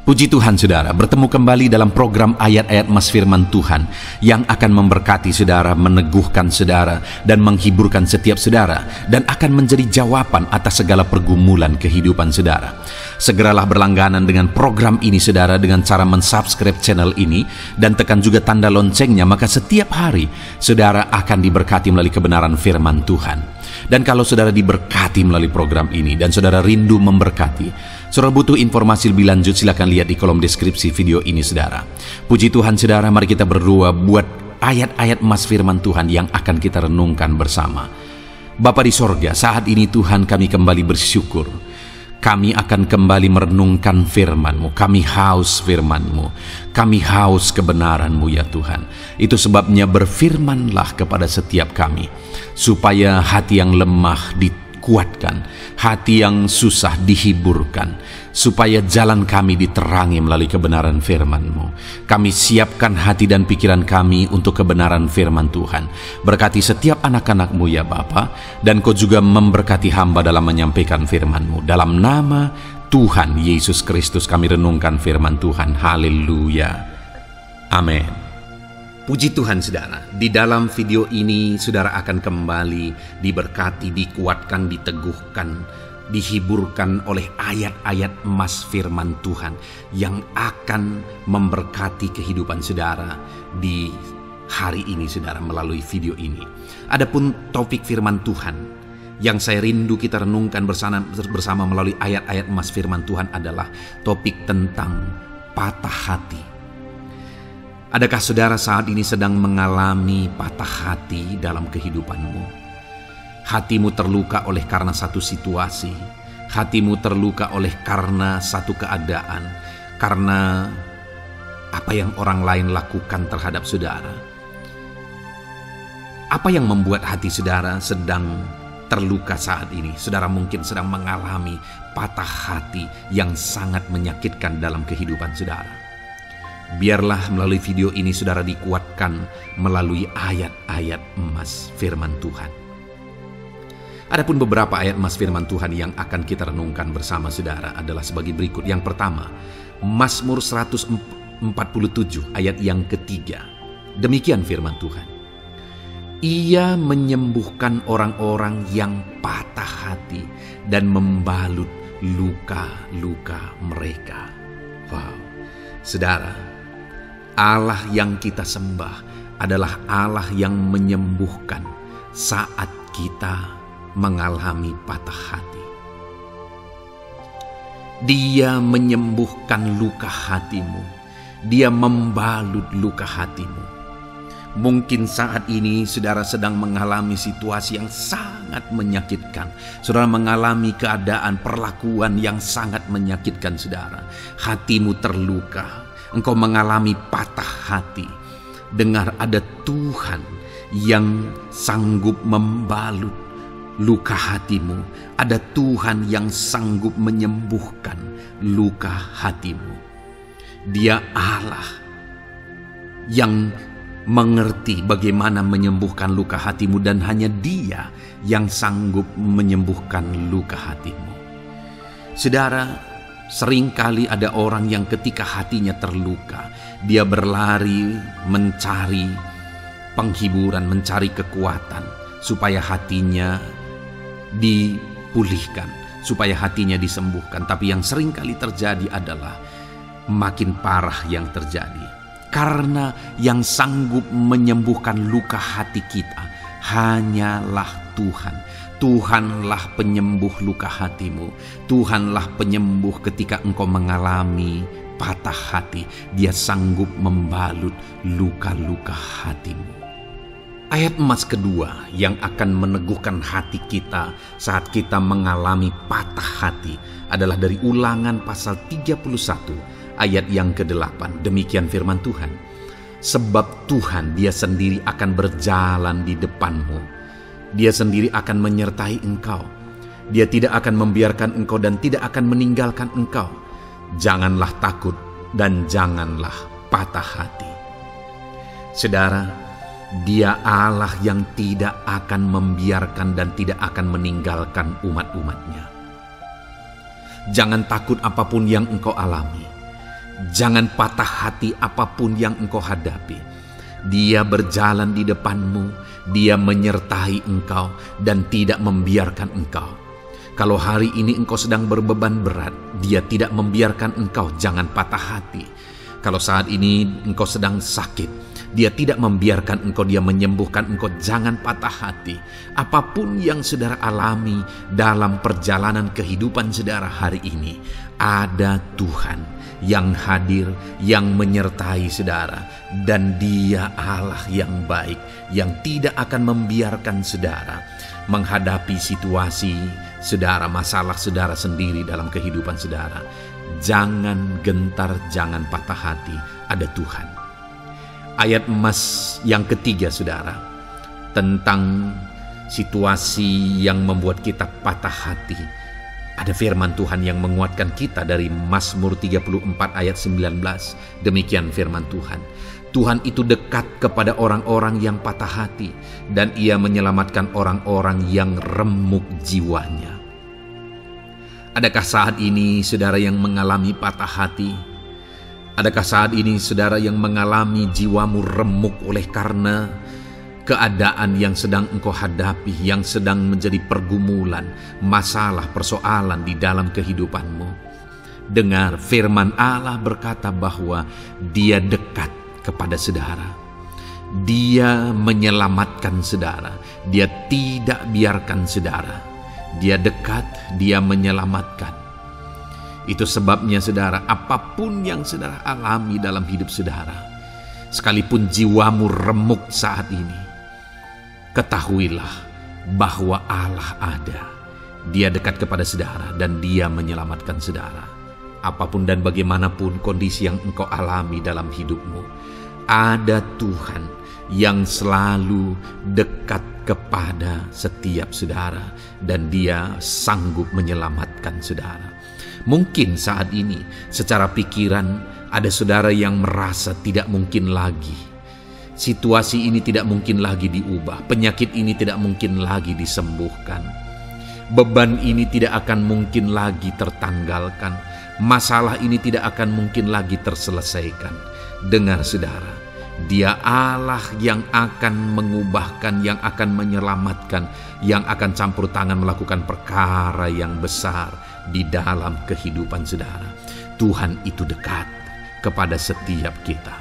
Puji Tuhan saudara, bertemu kembali dalam program ayat-ayat Mas Firman Tuhan yang akan memberkati saudara, meneguhkan saudara, dan menghiburkan setiap saudara, dan akan menjadi jawaban atas segala pergumulan kehidupan saudara. Segeralah berlangganan dengan program ini saudara dengan cara mensubscribe channel ini dan tekan juga tanda loncengnya, maka setiap hari saudara akan diberkati melalui kebenaran firman Tuhan. Dan kalau saudara diberkati melalui program ini dan saudara rindu memberkati, saudara butuh informasi lebih lanjut, silakan lihat di kolom deskripsi video ini saudara. Puji Tuhan saudara, mari kita berdoa buat ayat-ayat Mas Firman Tuhan yang akan kita renungkan bersama. Bapa di sorga, saat ini Tuhan kami kembali bersyukur. Kami akan kembali merenungkan firman-Mu. Kami haus firman-Mu. Kami haus kebenaran-Mu ya Tuhan. Itu sebabnya berfirmanlah kepada setiap kami, supaya hati yang lemah dikuatkan, hati yang susah dihiburkan, supaya jalan kami diterangi melalui kebenaran firman-Mu. Kami siapkan hati dan pikiran kami untuk kebenaran firman Tuhan. Berkati setiap anak-anak-Mu ya Bapa, dan Kau juga memberkati hamba dalam menyampaikan firman-Mu. Dalam nama Tuhan Yesus Kristus kami renungkan firman Tuhan. Haleluya. Amin. Puji Tuhan saudara, di dalam video ini saudara akan kembali diberkati, dikuatkan, diteguhkan, dihiburkan oleh ayat-ayat Mas Firman Tuhan yang akan memberkati kehidupan saudara di hari ini saudara melalui video ini. Adapun topik firman Tuhan yang saya rindu kita renungkan bersama melalui ayat-ayat Mas Firman Tuhan adalah topik tentang patah hati. Adakah saudara saat ini sedang mengalami patah hati dalam kehidupanmu? Hatimu terluka oleh karena satu situasi, hatimu terluka oleh karena satu keadaan, karena apa yang orang lain lakukan terhadap saudara. Apa yang membuat hati saudara sedang terluka saat ini? Saudara mungkin sedang mengalami patah hati yang sangat menyakitkan dalam kehidupan saudara. Biarlah melalui video ini saudara dikuatkan melalui ayat-ayat Mas Firman Tuhan. Adapun beberapa ayat Mas Firman Tuhan yang akan kita renungkan bersama saudara adalah sebagai berikut. Yang pertama, Mazmur 147 ayat yang ketiga. Demikian firman Tuhan. Ia menyembuhkan orang-orang yang patah hati dan membalut luka-luka mereka. Wow, saudara, Allah yang kita sembah adalah Allah yang menyembuhkan saat kita mengalami patah hati. Dia menyembuhkan luka hatimu. Dia membalut luka hatimu. Mungkin saat ini saudara sedang mengalami situasi yang sangat menyakitkan. Saudara mengalami keadaan perlakuan yang sangat menyakitkan saudara. Hatimu terluka. Engkau mengalami patah hati. Dengar, ada Tuhan yang sanggup membalut luka hatimu. Ada Tuhan yang sanggup menyembuhkan luka hatimu. Dia Allah yang mengerti bagaimana menyembuhkan luka hatimu, dan hanya Dia yang sanggup menyembuhkan luka hatimu. Saudara, seringkali ada orang yang ketika hatinya terluka, dia berlari mencari penghiburan, mencari kekuatan supaya hatinya dipulihkan, supaya hatinya disembuhkan. Tapi yang seringkali terjadi adalah makin parah yang terjadi. Karena yang sanggup menyembuhkan luka hati kita hanyalah Tuhan. Tuhanlah penyembuh luka hatimu. Tuhanlah penyembuh ketika engkau mengalami patah hati. Dia sanggup membalut luka-luka hatimu. Ayat emas kedua yang akan meneguhkan hati kita saat kita mengalami patah hati adalah dari Ulangan pasal 31 ayat yang ke-8. Demikian firman Tuhan. Sebab Tuhan Dia sendiri akan berjalan di depanmu. Dia sendiri akan menyertai engkau. Dia tidak akan membiarkan engkau dan tidak akan meninggalkan engkau. Janganlah takut dan janganlah patah hati. Saudara, Dia Allah yang tidak akan membiarkan dan tidak akan meninggalkan umat-umatnya. Jangan takut apapun yang engkau alami. Jangan patah hati apapun yang engkau hadapi. Dia berjalan di depanmu, dia menyertai engkau dan tidak membiarkan engkau. Kalau hari ini engkau sedang berbeban berat, dia tidak membiarkan engkau, jangan patah hati. Kalau saat ini engkau sedang sakit, dia tidak membiarkan engkau, dia menyembuhkan engkau, jangan patah hati. Apapun yang saudara alami dalam perjalanan kehidupan saudara hari ini, ada Tuhan yang hadir, yang menyertai saudara, dan dia Allah yang baik, yang tidak akan membiarkan saudara menghadapi situasi saudara, masalah saudara sendiri dalam kehidupan saudara. Jangan gentar, jangan patah hati, ada Tuhan. Ayat emas yang ketiga saudara, tentang situasi yang membuat kita patah hati. Ada firman Tuhan yang menguatkan kita dari Mazmur 34 ayat 19. Demikian firman Tuhan. Tuhan itu dekat kepada orang-orang yang patah hati, dan ia menyelamatkan orang-orang yang remuk jiwanya. Adakah saat ini saudara yang mengalami patah hati? Adakah saat ini saudara yang mengalami jiwamu remuk oleh karena keadaan yang sedang engkau hadapi, yang sedang menjadi pergumulan, masalah, persoalan di dalam kehidupanmu? Dengar, firman Allah berkata bahwa dia dekat kepada saudara. Dia menyelamatkan saudara. Dia tidak biarkan saudara. Dia dekat, dia menyelamatkan. Itu sebabnya saudara, apapun yang saudara alami dalam hidup saudara, sekalipun jiwamu remuk saat ini, ketahuilah bahwa Allah ada. Dia dekat kepada saudara dan dia menyelamatkan saudara. Apapun dan bagaimanapun kondisi yang engkau alami dalam hidupmu, ada Tuhan yang selalu dekat kepada setiap saudara dan dia sanggup menyelamatkan saudara. Mungkin saat ini secara pikiran ada saudara yang merasa tidak mungkin lagi. Situasi ini tidak mungkin lagi diubah. Penyakit ini tidak mungkin lagi disembuhkan. Beban ini tidak akan mungkin lagi tertanggalkan. Masalah ini tidak akan mungkin lagi terselesaikan. Dengar saudara, dia Allah yang akan mengubahkan, yang akan menyelamatkan, yang akan campur tangan melakukan perkara yang besar di dalam kehidupan saudara. Tuhan itu dekat kepada setiap kita.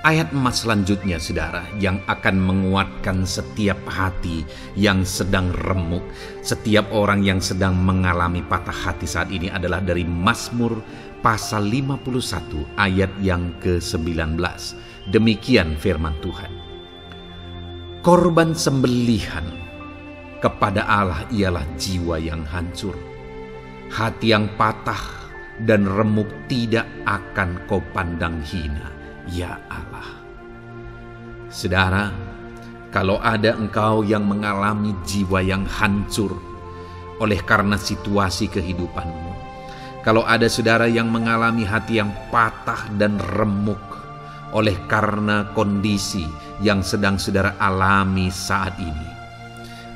Ayat emas selanjutnya saudara, yang akan menguatkan setiap hati yang sedang remuk, setiap orang yang sedang mengalami patah hati saat ini adalah dari Mazmur pasal 51 ayat yang ke-19. Demikian firman Tuhan. Korban sembelihan kepada Allah ialah jiwa yang hancur. Hati yang patah dan remuk tidak akan kau pandang hina, ya Allah. Saudara, kalau ada engkau yang mengalami jiwa yang hancur oleh karena situasi kehidupanmu, kalau ada saudara yang mengalami hati yang patah dan remuk oleh karena kondisi yang sedang saudara alami saat ini,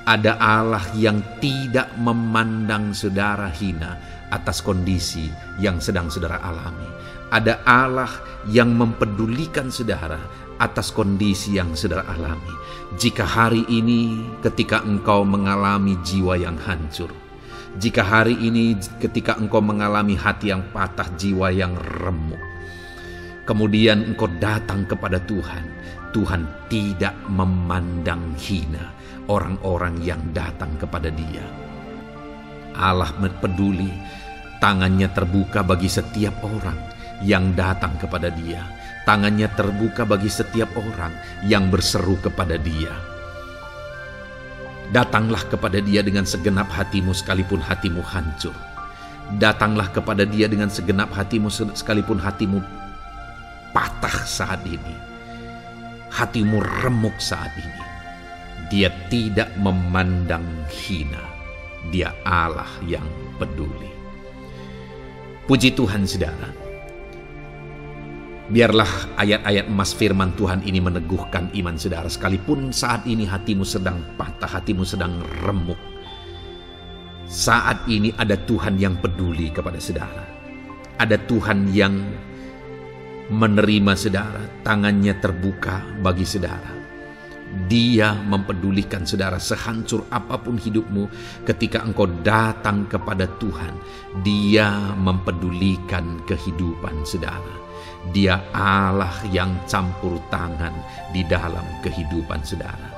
ada Allah yang tidak memandang saudara hina atas kondisi yang sedang saudara alami. Ada Allah yang mempedulikan saudara atas kondisi yang saudara alami. Jika hari ini ketika engkau mengalami jiwa yang hancur, jika hari ini ketika engkau mengalami hati yang patah, jiwa yang remuk, kemudian engkau datang kepada Tuhan, Tuhan tidak memandang hina orang-orang yang datang kepada Dia. Allah peduli, tangannya terbuka bagi setiap orang yang datang kepada Dia. Tangannya terbuka bagi setiap orang yang berseru kepada Dia. Datanglah kepada Dia dengan segenap hatimu sekalipun hatimu hancur. Datanglah kepada Dia dengan segenap hatimu sekalipun hatimu patah saat ini. Hatimu remuk saat ini. Dia tidak memandang hina. Dia Allah yang peduli. Puji Tuhan saudara. Biarlah ayat-ayat emas firman Tuhan ini meneguhkan iman saudara. Sekalipun saat ini hatimu sedang patah, hatimu sedang remuk, saat ini ada Tuhan yang peduli kepada saudara. Ada Tuhan yang menerima saudara, tangannya terbuka bagi saudara. Dia mempedulikan saudara sehancur apapun hidupmu. Ketika engkau datang kepada Tuhan, Dia mempedulikan kehidupan saudara. Dia Allah yang campur tangan di dalam kehidupan saudara.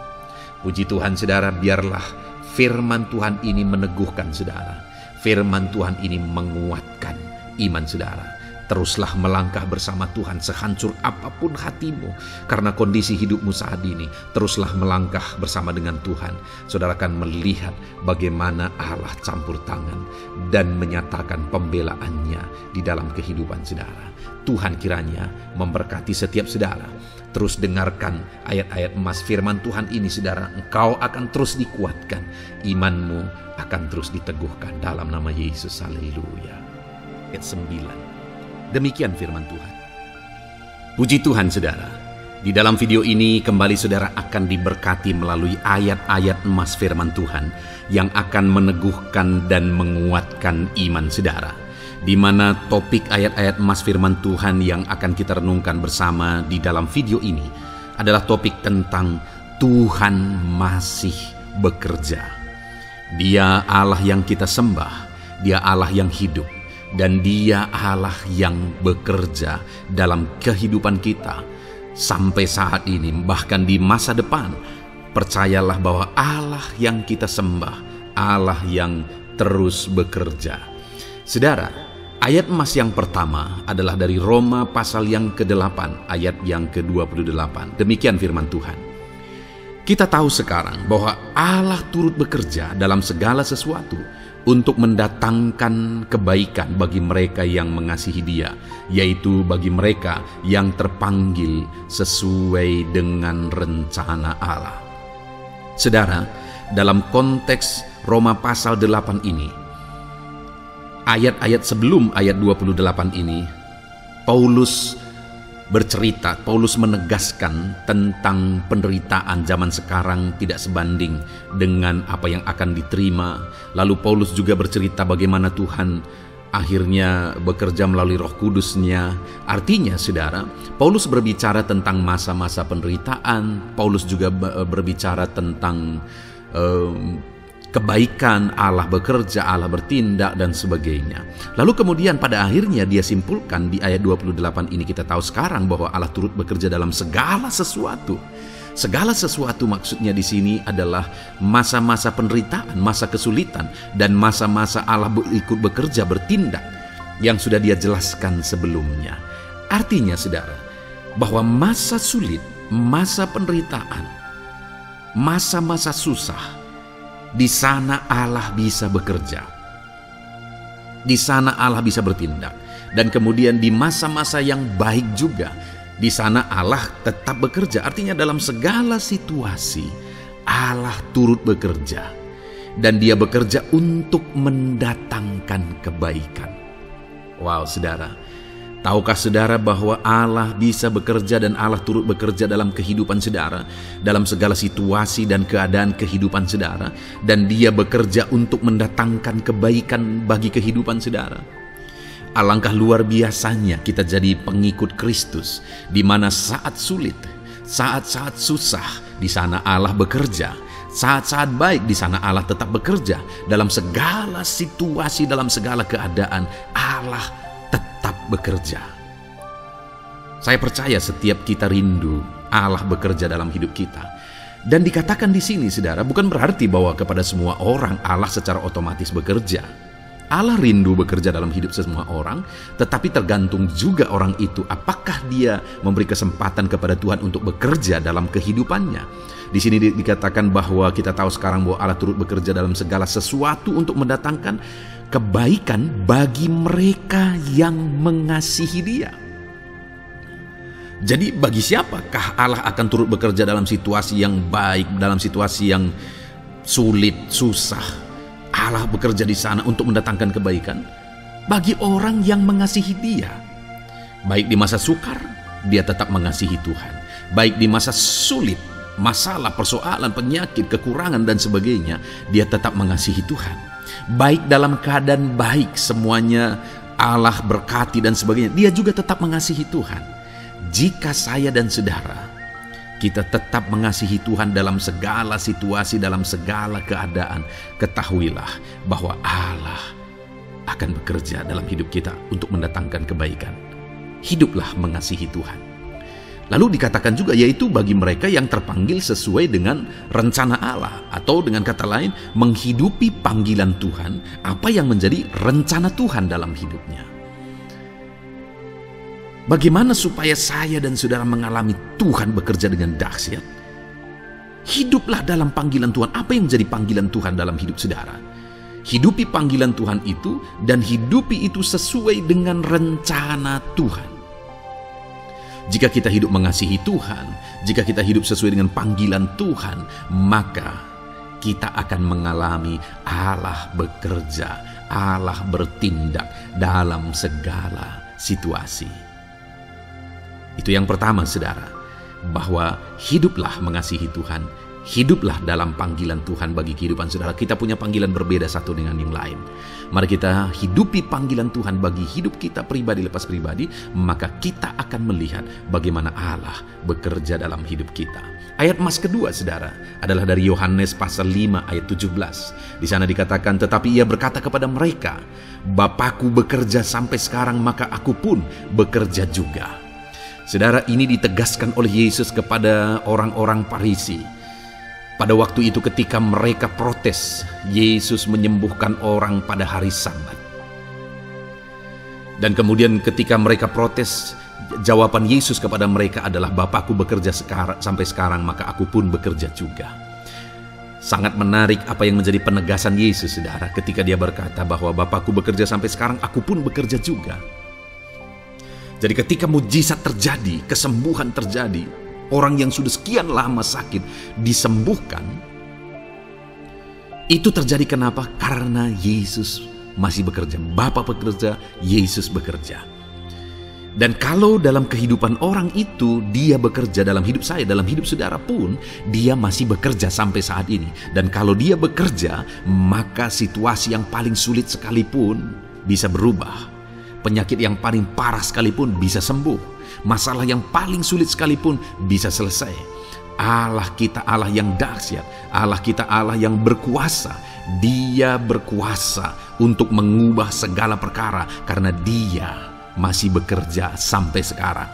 Puji Tuhan saudara, biarlah firman Tuhan ini meneguhkan saudara. Firman Tuhan ini menguatkan iman saudara. Teruslah melangkah bersama Tuhan sehancur apapun hatimu karena kondisi hidupmu saat ini. Teruslah melangkah bersama dengan Tuhan. Saudara akan melihat bagaimana Allah campur tangan dan menyatakan pembelaannya di dalam kehidupan saudara. Tuhan kiranya memberkati setiap saudara. Terus dengarkan ayat-ayat emas firman Tuhan ini saudara. Engkau akan terus dikuatkan. Imanmu akan terus diteguhkan dalam nama Yesus. Haleluya. Ayat 9. Demikian firman Tuhan. Puji Tuhan saudara. Di dalam video ini kembali saudara akan diberkati melalui ayat-ayat emas firman Tuhan yang akan meneguhkan dan menguatkan iman saudara. Di mana topik ayat-ayat emas firman Tuhan yang akan kita renungkan bersama di dalam video ini adalah topik tentang Tuhan masih bekerja. Dia Allah yang kita sembah, Dia Allah yang hidup. Dan Dia Allah yang bekerja dalam kehidupan kita sampai saat ini, bahkan di masa depan. Percayalah bahwa Allah yang kita sembah, Allah yang terus bekerja. Saudara, ayat emas yang pertama adalah dari Roma pasal yang ke-8, ayat yang ke-28. Demikian firman Tuhan. Kita tahu sekarang bahwa Allah turut bekerja dalam segala sesuatu untuk mendatangkan kebaikan bagi mereka yang mengasihi Dia, yaitu bagi mereka yang terpanggil sesuai dengan rencana Allah. Saudara, dalam konteks Roma pasal 8 ini, ayat-ayat sebelum ayat 28 ini, Paulus bercerita, Paulus menegaskan tentang penderitaan zaman sekarang tidak sebanding dengan apa yang akan diterima. Lalu Paulus juga bercerita bagaimana Tuhan akhirnya bekerja melalui Roh Kudus-Nya. Artinya saudara, Paulus berbicara tentang masa-masa penderitaan. Paulus juga berbicara tentang kebaikan, Allah bekerja, Allah bertindak dan sebagainya. Lalu kemudian pada akhirnya dia simpulkan di ayat 28 ini, kita tahu sekarang bahwa Allah turut bekerja dalam segala sesuatu. Segala sesuatu maksudnya di sini adalah masa-masa penderitaan, masa kesulitan, dan masa-masa Allah ikut bekerja, bertindak yang sudah Dia jelaskan sebelumnya. Artinya saudara, bahwa masa sulit, masa penderitaan, masa-masa susah, di sana Allah bisa bekerja. Di sana Allah bisa bertindak. Dan kemudian di masa-masa yang baik juga, di sana Allah tetap bekerja. Artinya dalam segala situasi Allah turut bekerja. Dan Dia bekerja untuk mendatangkan kebaikan. Wow saudara, tahukah saudara bahwa Allah bisa bekerja dan Allah turut bekerja dalam kehidupan saudara, dalam segala situasi dan keadaan kehidupan saudara, dan Dia bekerja untuk mendatangkan kebaikan bagi kehidupan saudara. Alangkah luar biasanya kita jadi pengikut Kristus, di mana saat sulit, saat-saat susah, di sana Allah bekerja. Saat-saat baik, di sana Allah tetap bekerja. Dalam segala situasi, dalam segala keadaan, Allah tetap bekerja. Saya percaya setiap kita rindu Allah bekerja dalam hidup kita. Dan dikatakan di sini saudara, bukan berarti bahwa kepada semua orang Allah secara otomatis bekerja. Allah rindu bekerja dalam hidup semua orang, tetapi tergantung juga orang itu apakah dia memberi kesempatan kepada Tuhan untuk bekerja dalam kehidupannya. Di sini dikatakan bahwa kita tahu sekarang bahwa Allah turut bekerja dalam segala sesuatu untuk mendatangkan kebaikan bagi mereka yang mengasihi Dia. Jadi bagi siapakah Allah akan turut bekerja dalam situasi yang baik, dalam situasi yang sulit, susah? Allah bekerja di sana untuk mendatangkan kebaikan bagi orang yang mengasihi Dia. Baik di masa sukar, dia tetap mengasihi Tuhan. Baik di masa sulit, masalah, persoalan, penyakit, kekurangan dan sebagainya, dia tetap mengasihi Tuhan. Baik dalam keadaan baik, semuanya Allah berkati dan sebagainya, dia juga tetap mengasihi Tuhan. Jika saya dan saudara kita tetap mengasihi Tuhan dalam segala situasi, dalam segala keadaan, ketahuilah bahwa Allah akan bekerja dalam hidup kita untuk mendatangkan kebaikan. Hiduplah mengasihi Tuhan. Lalu dikatakan juga, yaitu bagi mereka yang terpanggil sesuai dengan rencana Allah, atau dengan kata lain, menghidupi panggilan Tuhan, apa yang menjadi rencana Tuhan dalam hidupnya. Bagaimana supaya saya dan saudara mengalami Tuhan bekerja dengan dahsyat? Hiduplah dalam panggilan Tuhan. Apa yang menjadi panggilan Tuhan dalam hidup saudara? Hidupi panggilan Tuhan itu, dan hidupi itu sesuai dengan rencana Tuhan. Jika kita hidup mengasihi Tuhan, jika kita hidup sesuai dengan panggilan Tuhan, maka kita akan mengalami Allah bekerja, Allah bertindak dalam segala situasi. Itu yang pertama, saudara, bahwa hiduplah mengasihi Tuhan, hiduplah dalam panggilan Tuhan bagi kehidupan saudara. Kita punya panggilan berbeda satu dengan yang lain. Mari kita hidupi panggilan Tuhan bagi hidup kita pribadi lepas pribadi, maka kita akan melihat bagaimana Allah bekerja dalam hidup kita. Ayat emas kedua, saudara, adalah dari Yohanes pasal 5 ayat 17. Di sana dikatakan, tetapi ia berkata kepada mereka, Bapakku bekerja sampai sekarang, maka aku pun bekerja juga. Saudara, ini ditegaskan oleh Yesus kepada orang-orang Farisi. Pada waktu itu ketika mereka protes, Yesus menyembuhkan orang pada hari Sabat. Dan kemudian ketika mereka protes, jawaban Yesus kepada mereka adalah, Bapakku bekerja sampai sekarang, maka aku pun bekerja juga. Sangat menarik apa yang menjadi penegasan Yesus, saudara, ketika dia berkata bahwa Bapakku bekerja sampai sekarang, aku pun bekerja juga. Jadi ketika mujizat terjadi, kesembuhan terjadi, orang yang sudah sekian lama sakit disembuhkan, itu terjadi kenapa? Karena Yesus masih bekerja. Bapa bekerja, Yesus bekerja. Dan kalau dalam kehidupan orang itu dia bekerja, dalam hidup saya, dalam hidup saudara pun, dia masih bekerja sampai saat ini. Dan kalau dia bekerja, maka situasi yang paling sulit sekalipun bisa berubah. Penyakit yang paling parah sekalipun bisa sembuh. Masalah yang paling sulit sekalipun bisa selesai. Allah kita Allah yang dahsyat, Allah kita Allah yang berkuasa. Dia berkuasa untuk mengubah segala perkara karena dia masih bekerja sampai sekarang.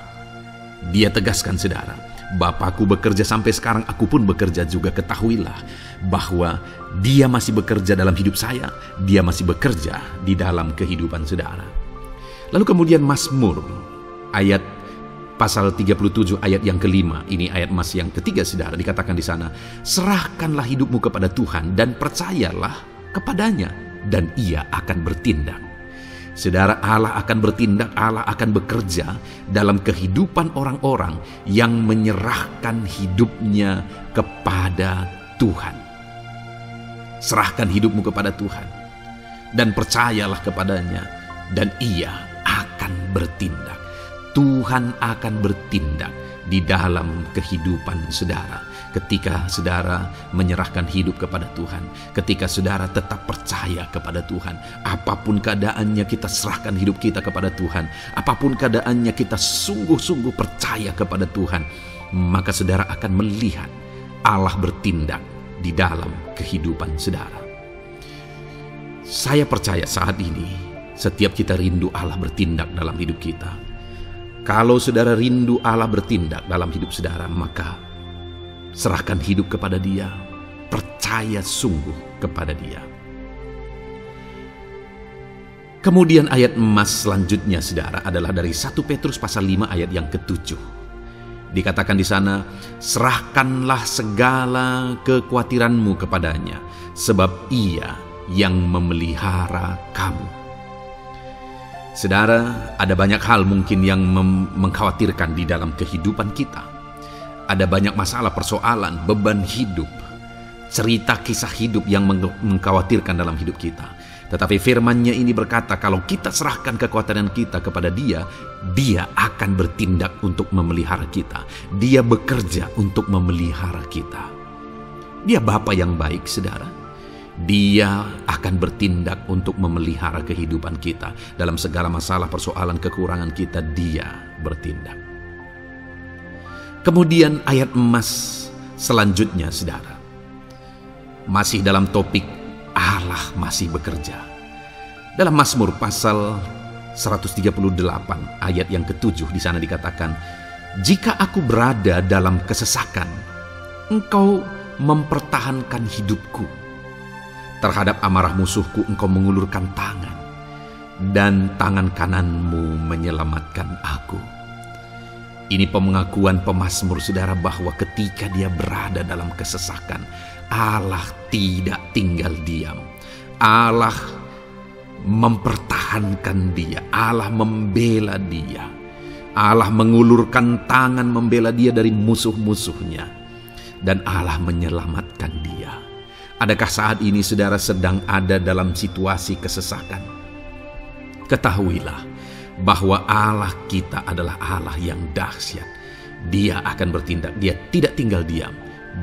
Dia tegaskan, saudara, Bapakku bekerja sampai sekarang, aku pun bekerja juga. Ketahuilah bahwa dia masih bekerja dalam hidup saya, dia masih bekerja di dalam kehidupan saudara. Lalu kemudian Mazmur ayat pasal 37 ayat yang kelima, ini ayat emas yang ketiga, saudara, dikatakan di sana, serahkanlah hidupmu kepada Tuhan dan percayalah kepadanya, dan ia akan bertindak. Saudara, Allah akan bertindak, Allah akan bekerja dalam kehidupan orang-orang yang menyerahkan hidupnya kepada Tuhan. Serahkan hidupmu kepada Tuhan dan percayalah kepadanya, dan ia akan bertindak. Tuhan akan bertindak di dalam kehidupan saudara. Ketika saudara menyerahkan hidup kepada Tuhan, ketika saudara tetap percaya kepada Tuhan, apapun keadaannya kita serahkan hidup kita kepada Tuhan, apapun keadaannya kita sungguh-sungguh percaya kepada Tuhan, maka saudara akan melihat Allah bertindak di dalam kehidupan saudara. Saya percaya saat ini setiap kita rindu Allah bertindak dalam hidup kita. Kalau saudara rindu Allah bertindak dalam hidup saudara, maka serahkan hidup kepada Dia, percaya sungguh kepada Dia. Kemudian ayat emas selanjutnya, saudara, adalah dari 1 Petrus pasal 5 ayat yang ke-7. Dikatakan di sana, serahkanlah segala kekhawatiranmu kepadanya, sebab Ia yang memelihara kamu. Saudara, ada banyak hal mungkin yang mengkhawatirkan di dalam kehidupan kita. Ada banyak masalah, persoalan, beban hidup, cerita kisah hidup yang mengkhawatirkan dalam hidup kita. Tetapi firman-Nya ini berkata, kalau kita serahkan kekhawatiran kita kepada Dia, Dia akan bertindak untuk memelihara kita. Dia bekerja untuk memelihara kita. Dia Bapa yang baik, saudara. Dia akan bertindak untuk memelihara kehidupan kita. Dalam segala masalah, persoalan, kekurangan kita, Dia bertindak. Kemudian ayat emas selanjutnya, saudara, masih dalam topik Allah masih bekerja. Dalam Mazmur pasal 138 ayat yang ke-7 di sana dikatakan, "Jika aku berada dalam kesesakan, Engkau mempertahankan hidupku. Terhadap amarah musuhku Engkau mengulurkan tangan, dan tangan kananmu menyelamatkan aku." Ini pengakuan pemazmur, saudara, bahwa ketika dia berada dalam kesesakan, Allah tidak tinggal diam. Allah mempertahankan dia. Allah membela dia. Allah mengulurkan tangan membela dia dari musuh-musuhnya. Dan Allah menyelamatkan dia. Adakah saat ini saudara sedang ada dalam situasi kesesakan? Ketahuilah bahwa Allah kita adalah Allah yang dahsyat. Dia akan bertindak, dia tidak tinggal diam.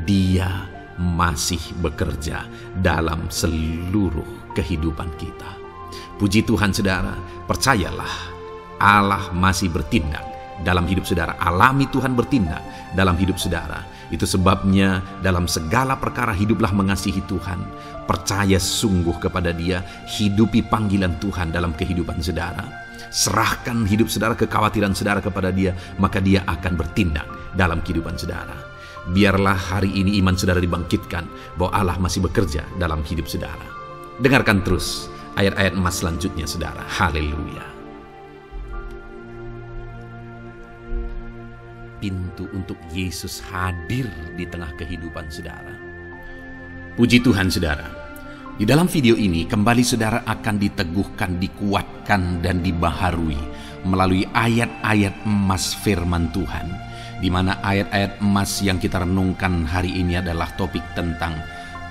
Dia masih bekerja dalam seluruh kehidupan kita. Puji Tuhan, saudara, percayalah Allah masih bertindak dalam hidup saudara. Alami Tuhan bertindak dalam hidup saudara. Itu sebabnya dalam segala perkara hiduplah mengasihi Tuhan. Percaya sungguh kepada Dia, hidupi panggilan Tuhan dalam kehidupan saudara. Serahkan hidup saudara, kekhawatiran saudara kepada Dia, maka Dia akan bertindak dalam kehidupan saudara. Biarlah hari ini iman saudara dibangkitkan bahwa Allah masih bekerja dalam hidup saudara. Dengarkan terus ayat-ayat emas selanjutnya, saudara. Haleluya. Pintu untuk Yesus hadir di tengah kehidupan saudara. Puji Tuhan, saudara. Di dalam video ini kembali saudara akan diteguhkan, dikuatkan, dan dibaharui melalui ayat-ayat emas firman Tuhan, di mana ayat-ayat emas yang kita renungkan hari ini adalah topik tentang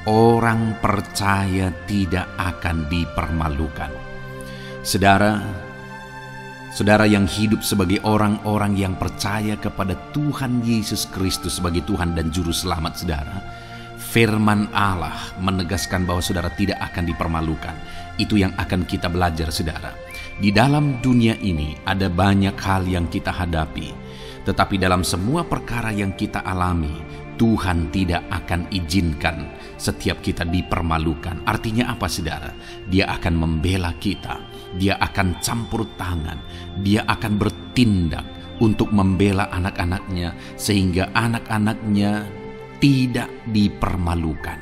orang percaya tidak akan dipermalukan. Saudara yang hidup sebagai orang-orang yang percaya kepada Tuhan Yesus Kristus sebagai Tuhan dan Juru Selamat saudara, firman Allah menegaskan bahwa saudara tidak akan dipermalukan. Itu yang akan kita belajar, saudara. Di dalam dunia ini ada banyak hal yang kita hadapi, tetapi dalam semua perkara yang kita alami, Tuhan tidak akan izinkan setiap kita dipermalukan. Artinya apa, saudara? Dia akan membela kita. Dia akan campur tangan. Dia akan bertindak untuk membela anak-anaknya, sehingga anak-anaknya tidak dipermalukan.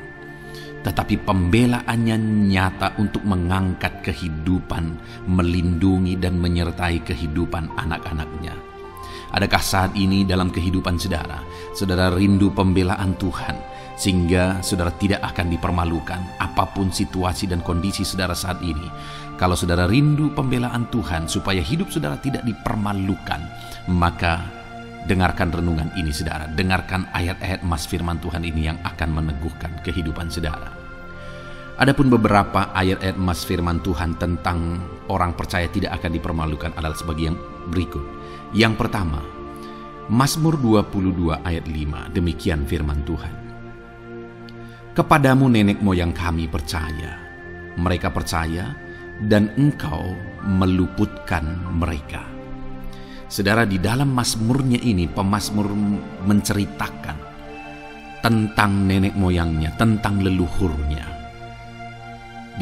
Tetapi pembelaannya nyata untuk mengangkat kehidupan, melindungi dan menyertai kehidupan anak-anaknya. Adakah saat ini dalam kehidupan saudara, saudara rindu pembelaan Tuhan, sehingga saudara tidak akan dipermalukan apapun situasi dan kondisi saudara saat ini? Kalau saudara rindu pembelaan Tuhan supaya hidup saudara tidak dipermalukan, maka dengarkan renungan ini, saudara. Dengarkan ayat-ayat emas firman Tuhan ini yang akan meneguhkan kehidupan saudara. Adapun beberapa ayat-ayat emas firman Tuhan tentang orang percaya tidak akan dipermalukan adalah sebagai yang berikut. Yang pertama, Mazmur 22 ayat 5, demikian firman Tuhan. "Kepadamu nenek moyang kami percaya, mereka percaya, dan Engkau meluputkan mereka." Saudara, di dalam mazmurnya ini, pemazmur menceritakan tentang nenek moyangnya, tentang leluhurnya,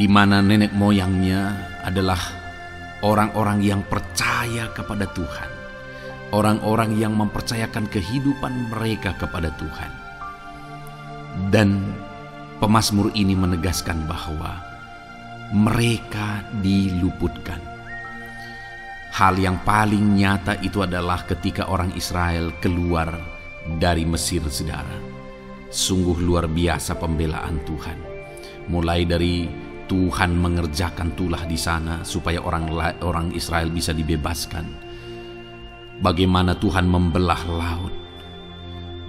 di mana nenek moyangnya adalah orang-orang yang percaya kepada Tuhan, orang-orang yang mempercayakan kehidupan mereka kepada Tuhan. Dan pemazmur ini menegaskan bahwa mereka diluputkan. Hal yang paling nyata itu adalah ketika orang Israel keluar dari Mesir, saudara. Sungguh luar biasa pembelaan Tuhan. Mulai dari Tuhan mengerjakan tulah di sana supaya orang Israel bisa dibebaskan. Bagaimana Tuhan membelah laut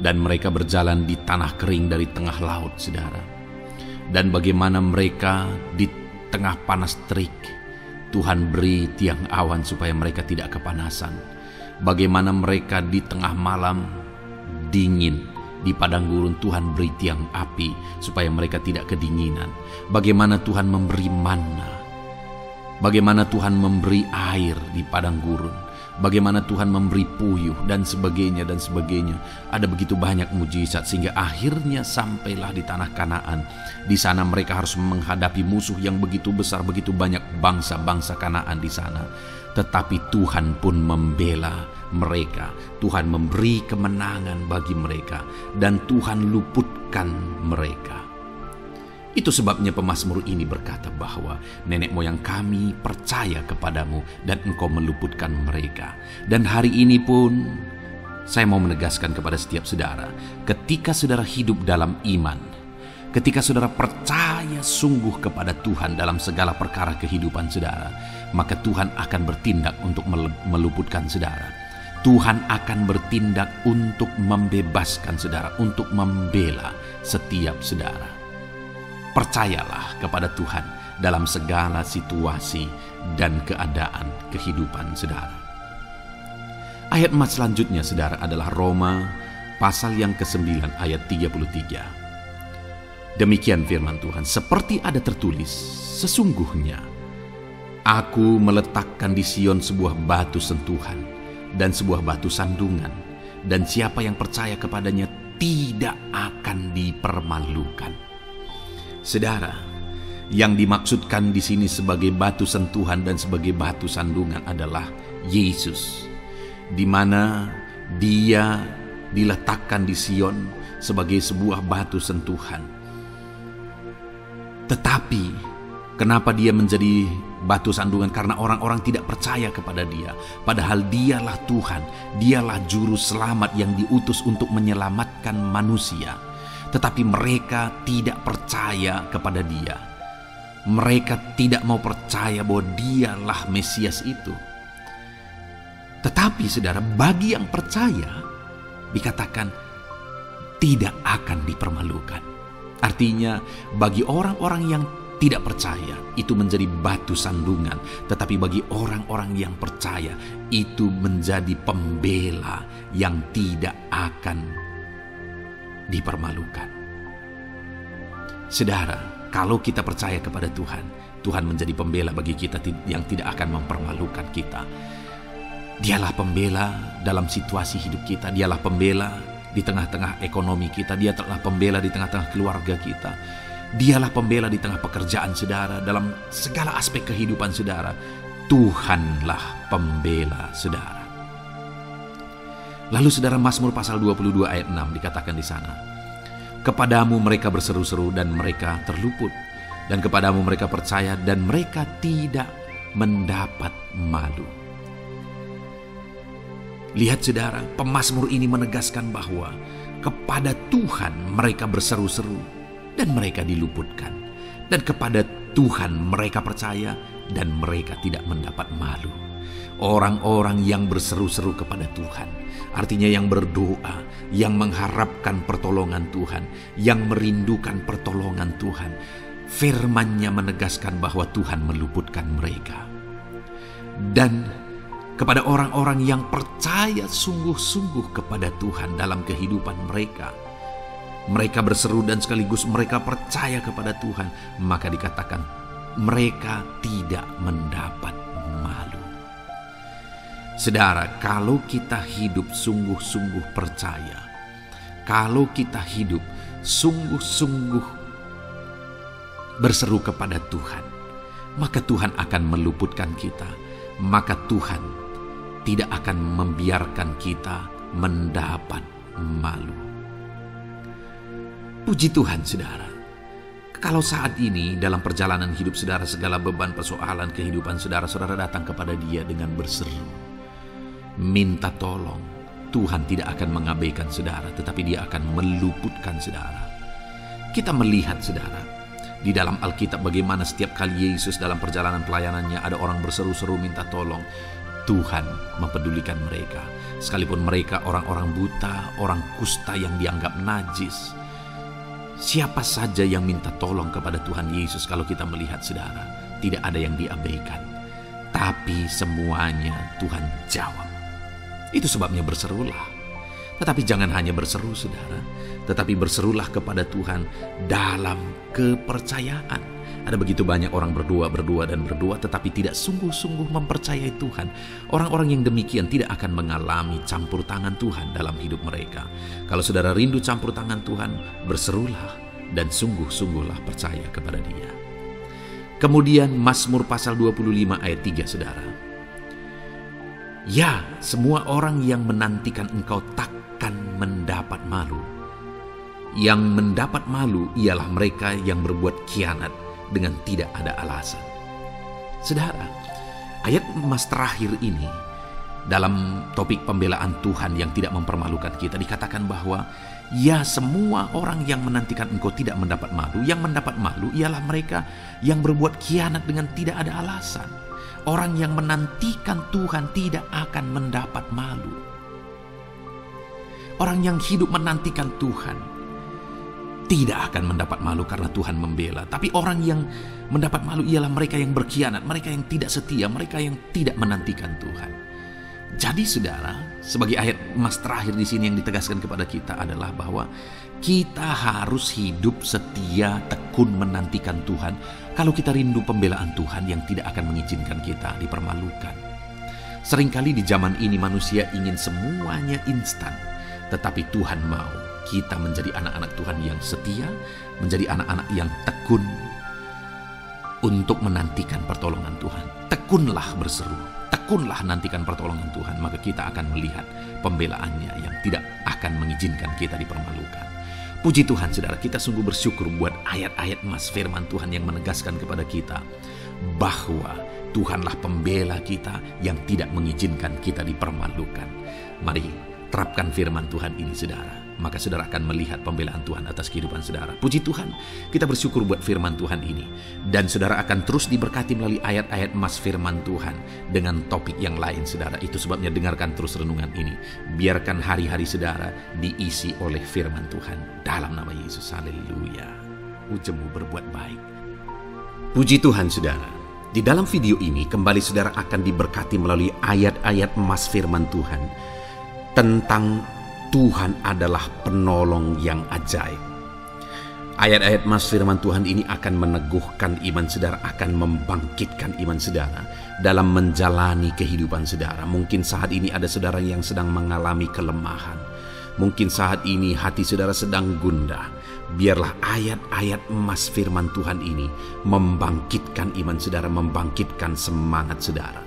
dan mereka berjalan di tanah kering dari tengah laut, saudara. Dan bagaimana mereka di tengah panas terik, Tuhan beri tiang awan supaya mereka tidak kepanasan. Bagaimana mereka di tengah malam dingin, di padang gurun Tuhan beri tiang api supaya mereka tidak kedinginan. Bagaimana Tuhan memberi manna. Bagaimana Tuhan memberi air di padang gurun. bagaimana Tuhan memberi puyuh dan sebagainya dan sebagainya. Ada begitu banyak mujizat sehingga akhirnya sampailah di tanah Kanaan. Di sana mereka harus menghadapi musuh yang begitu besar, begitu banyak bangsa-bangsa Kanaan di sana. Tetapi Tuhan pun membela mereka. Tuhan memberi kemenangan bagi mereka dan Tuhan luputkan mereka. Itu sebabnya pemazmur ini berkata bahwa nenek moyang kami percaya kepadamu dan engkau meluputkan mereka. Dan hari ini pun saya mau menegaskan kepada setiap saudara, ketika saudara hidup dalam iman, ketika saudara percaya sungguh kepada Tuhan dalam segala perkara kehidupan saudara, maka Tuhan akan bertindak untuk meluputkan saudara. Tuhan akan bertindak untuk membebaskan saudara, untuk membela setiap saudara. Percayalah kepada Tuhan dalam segala situasi dan keadaan kehidupan saudara. Ayat emas selanjutnya saudara adalah Roma pasal yang ke-9 ayat 33. Demikian firman Tuhan, seperti ada tertulis, sesungguhnya aku meletakkan di Sion sebuah batu sentuhan dan sebuah batu sandungan, dan siapa yang percaya kepadanya tidak akan dipermalukan. Saudara, yang dimaksudkan di sini sebagai batu sentuhan dan sebagai batu sandungan adalah Yesus, di mana Dia diletakkan di Sion sebagai sebuah batu sentuhan. Tetapi kenapa Dia menjadi batu sandungan? Karena orang-orang tidak percaya kepada Dia, padahal Dialah Tuhan, Dialah juru selamat yang diutus untuk menyelamatkan manusia. Tetapi mereka tidak percaya kepada Dia. Mereka tidak mau percaya bahwa Dialah Mesias itu. Tetapi saudara, bagi yang percaya dikatakan tidak akan dipermalukan. Artinya bagi orang-orang yang tidak percaya itu menjadi batu sandungan, tetapi bagi orang-orang yang percaya itu menjadi pembela yang tidak akan dipermalukan. Saudara, kalau kita percaya kepada Tuhan, Tuhan menjadi pembela bagi kita yang tidak akan mempermalukan kita. Dialah pembela dalam situasi hidup kita, Dialah pembela di tengah-tengah ekonomi kita, Dialah pembela di tengah-tengah keluarga kita, Dialah pembela di tengah pekerjaan saudara, dalam segala aspek kehidupan saudara. Tuhanlah pembela saudara. Lalu saudara, Mazmur pasal 22 ayat 6 dikatakan di sana, kepadamu mereka berseru-seru dan mereka terluput, dan kepadamu mereka percaya dan mereka tidak mendapat malu. Lihat saudara, pemazmur ini menegaskan bahwa kepada Tuhan mereka berseru-seru dan mereka diluputkan, dan kepada Tuhan mereka percaya dan mereka tidak mendapat malu. Orang-orang yang berseru-seru kepada Tuhan, artinya yang berdoa, yang mengharapkan pertolongan Tuhan, yang merindukan pertolongan Tuhan, firman-Nya menegaskan bahwa Tuhan meluputkan mereka. Dan kepada orang-orang yang percaya sungguh-sungguh kepada Tuhan dalam kehidupan mereka, mereka berseru dan sekaligus mereka percaya kepada Tuhan, maka dikatakan mereka tidak mendapat malu. Saudara, kalau kita hidup sungguh-sungguh percaya, kalau kita hidup sungguh-sungguh berseru kepada Tuhan, maka Tuhan akan meluputkan kita, maka Tuhan tidak akan membiarkan kita mendapat malu. Puji Tuhan saudara, kalau saat ini dalam perjalanan hidup saudara, segala beban persoalan kehidupan saudara, saudara datang kepada Dia dengan berseru, minta tolong, Tuhan tidak akan mengabaikan saudara, tetapi Dia akan meluputkan saudara. Kita melihat saudara, di dalam Alkitab bagaimana setiap kali Yesus dalam perjalanan pelayanannya ada orang berseru-seru minta tolong, Tuhan mempedulikan mereka. Sekalipun mereka orang-orang buta, orang kusta yang dianggap najis, siapa saja yang minta tolong kepada Tuhan Yesus, kalau kita melihat saudara, tidak ada yang diabaikan, tapi semuanya Tuhan jawab. Itu sebabnya berserulah. Tetapi jangan hanya berseru saudara, tetapi berserulah kepada Tuhan dalam kepercayaan, Ada begitu banyak orang berdoa tetapi tidak sungguh-sungguh mempercayai Tuhan. Orang-orang yang demikian tidak akan mengalami campur tangan Tuhan dalam hidup mereka. Kalau saudara rindu campur tangan Tuhan, berserulah dan sungguh-sungguhlah percaya kepada Dia. Kemudian Mazmur pasal 25 ayat 3, saudara. Ya, semua orang yang menantikan Engkau takkan mendapat malu. Yang mendapat malu ialah mereka yang berbuat khianat dengan tidak ada alasan. Saudara, ayat emas terakhir ini dalam topik pembelaan Tuhan yang tidak mempermalukan kita dikatakan bahwa ya, semua orang yang menantikan Engkau tidak mendapat malu. Yang mendapat malu ialah mereka yang berbuat khianat dengan tidak ada alasan. Orang yang menantikan Tuhan tidak akan mendapat malu. Orang yang hidup menantikan Tuhan tidak akan mendapat malu karena Tuhan membela. Tapi orang yang mendapat malu ialah mereka yang berkhianat, mereka yang tidak setia, mereka yang tidak menantikan Tuhan. Jadi saudara, sebagai ayat emas terakhir di sini yang ditegaskan kepada kita adalah bahwa kita harus hidup setia, tekun menantikan Tuhan. Kalau kita rindu pembelaan Tuhan yang tidak akan mengizinkan kita dipermalukan. Seringkali di zaman ini manusia ingin semuanya instan, tetapi Tuhan mau kita menjadi anak-anak Tuhan yang setia, menjadi anak-anak yang tekun untuk menantikan pertolongan Tuhan. Tekunlah berseru, tekunlah nantikan pertolongan Tuhan, maka kita akan melihat pembelaannya yang tidak akan mengizinkan kita dipermalukan. Puji Tuhan saudara, kita sungguh bersyukur buat ayat-ayat emas firman Tuhan yang menegaskan kepada kita bahwa Tuhanlah pembela kita yang tidak mengizinkan kita dipermalukan. Mari terapkan firman Tuhan ini saudara, maka saudara akan melihat pembelaan Tuhan atas kehidupan saudara. Puji Tuhan, kita bersyukur buat firman Tuhan ini. Dan saudara akan terus diberkati melalui ayat-ayat emas firman Tuhan dengan topik yang lain saudara. Itu sebabnya dengarkan terus renungan ini. Biarkan hari-hari saudara diisi oleh firman Tuhan. Dalam nama Yesus, haleluya. Ujungmu berbuat baik. Puji Tuhan saudara. Di dalam video ini kembali saudara akan diberkati melalui ayat-ayat emas firman Tuhan tentang Tuhan adalah penolong yang ajaib. Ayat-ayat emas firman Tuhan ini akan meneguhkan iman saudara, akan membangkitkan iman saudara dalam menjalani kehidupan saudara. Mungkin saat ini ada saudara yang sedang mengalami kelemahan. Mungkin saat ini hati saudara sedang gundah. Biarlah ayat-ayat emas firman Tuhan ini membangkitkan iman saudara, membangkitkan semangat saudara.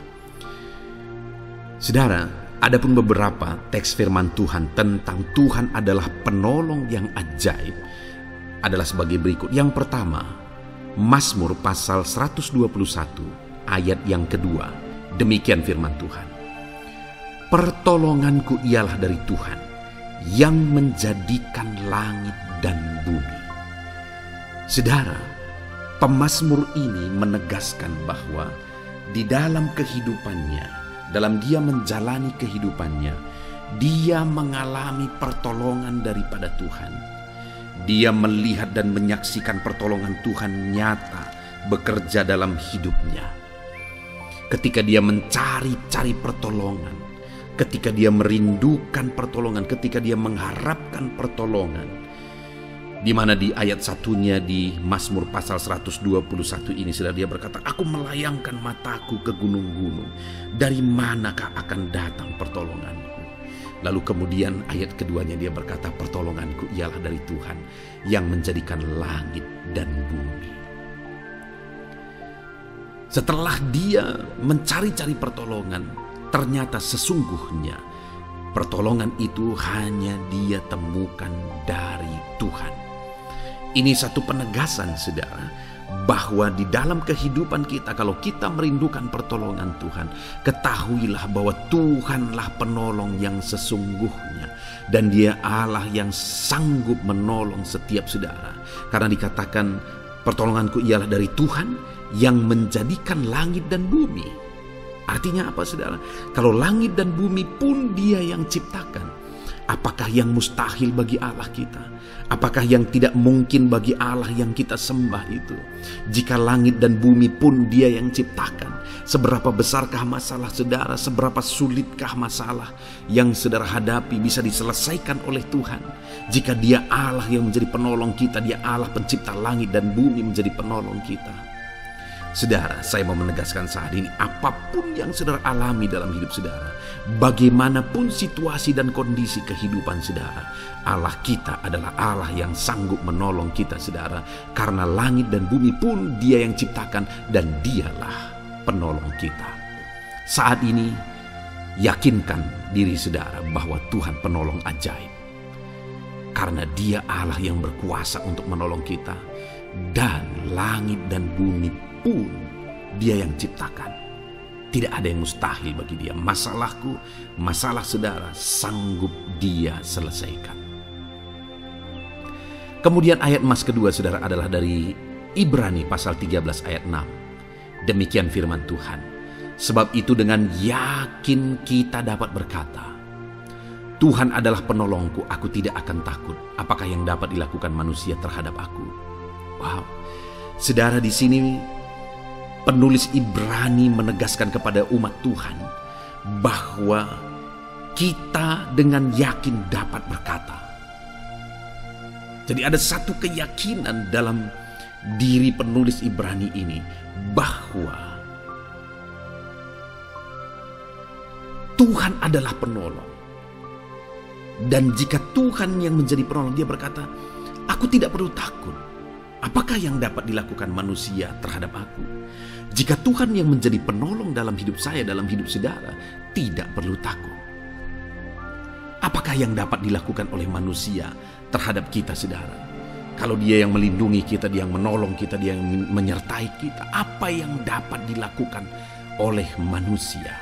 Saudara, adapun beberapa teks firman Tuhan tentang Tuhan adalah penolong yang ajaib adalah sebagai berikut. Yang pertama, Mazmur pasal 121 ayat yang kedua. Demikian firman Tuhan. Pertolonganku ialah dari Tuhan yang menjadikan langit dan bumi. Saudara, pemazmur ini menegaskan bahwa di dalam kehidupannya, dalam dia menjalani kehidupannya, dia mengalami pertolongan daripada Tuhan. Dia melihat dan menyaksikan pertolongan Tuhan nyata bekerja dalam hidupnya. Ketika dia mencari-cari pertolongan, ketika dia merindukan pertolongan, ketika dia mengharapkan pertolongan, di mana di ayat satunya di Mazmur pasal 121 ini sudah dia berkata, aku melayangkan mataku ke gunung-gunung, dari manakah akan datang pertolonganku? Lalu kemudian ayat keduanya dia berkata, pertolonganku ialah dari Tuhan yang menjadikan langit dan bumi. Setelah dia mencari-cari pertolongan, ternyata sesungguhnya pertolongan itu hanya dia temukan dari Tuhan. Ini satu penegasan saudara, bahwa di dalam kehidupan kita, kalau kita merindukan pertolongan Tuhan, ketahuilah bahwa Tuhanlah penolong yang sesungguhnya, dan dia Allah yang sanggup menolong setiap saudara. Karena dikatakan pertolonganku ialah dari Tuhan yang menjadikan langit dan bumi. Artinya apa saudara? Kalau langit dan bumi pun dia yang ciptakan, apakah yang mustahil bagi Allah kita? Apakah yang tidak mungkin bagi Allah yang kita sembah itu? Jika langit dan bumi pun dia yang ciptakan, seberapa besarkah masalah saudara, seberapa sulitkah masalah yang saudara hadapi bisa diselesaikan oleh Tuhan? Jika dia Allah yang menjadi penolong kita, dia Allah pencipta langit dan bumi menjadi penolong kita. Saudara, saya mau menegaskan saat ini, apapun yang saudara alami dalam hidup saudara, bagaimanapun situasi dan kondisi kehidupan saudara, Allah kita adalah Allah yang sanggup menolong kita saudara, karena langit dan bumi pun Dia yang ciptakan dan Dialah penolong kita. Saat ini, yakinkan diri saudara bahwa Tuhan penolong ajaib, karena Dia Allah yang berkuasa untuk menolong kita, dan langit dan bumi pun Dia yang ciptakan. Tidak ada yang mustahil bagi Dia. Masalahku, masalah saudara, sanggup Dia selesaikan. Kemudian ayat emas kedua saudara adalah dari Ibrani pasal 13 ayat 6. Demikian firman Tuhan. Sebab itu dengan yakin kita dapat berkata, Tuhan adalah penolongku, aku tidak akan takut. Apakah yang dapat dilakukan manusia terhadap aku? Wow. Saudara, di sini penulis Ibrani menegaskan kepada umat Tuhan bahwa kita dengan yakin dapat berkata. Jadi ada satu keyakinan dalam diri penulis Ibrani ini bahwa Tuhan adalah penolong. Dan jika Tuhan yang menjadi penolong, dia berkata, aku tidak perlu takut. Apakah yang dapat dilakukan manusia terhadap aku? Jika Tuhan yang menjadi penolong dalam hidup saya, dalam hidup saudara, tidak perlu takut. Apakah yang dapat dilakukan oleh manusia terhadap kita saudara? Kalau Dia yang melindungi kita, Dia yang menolong kita, Dia yang menyertai kita, apa yang dapat dilakukan oleh manusia?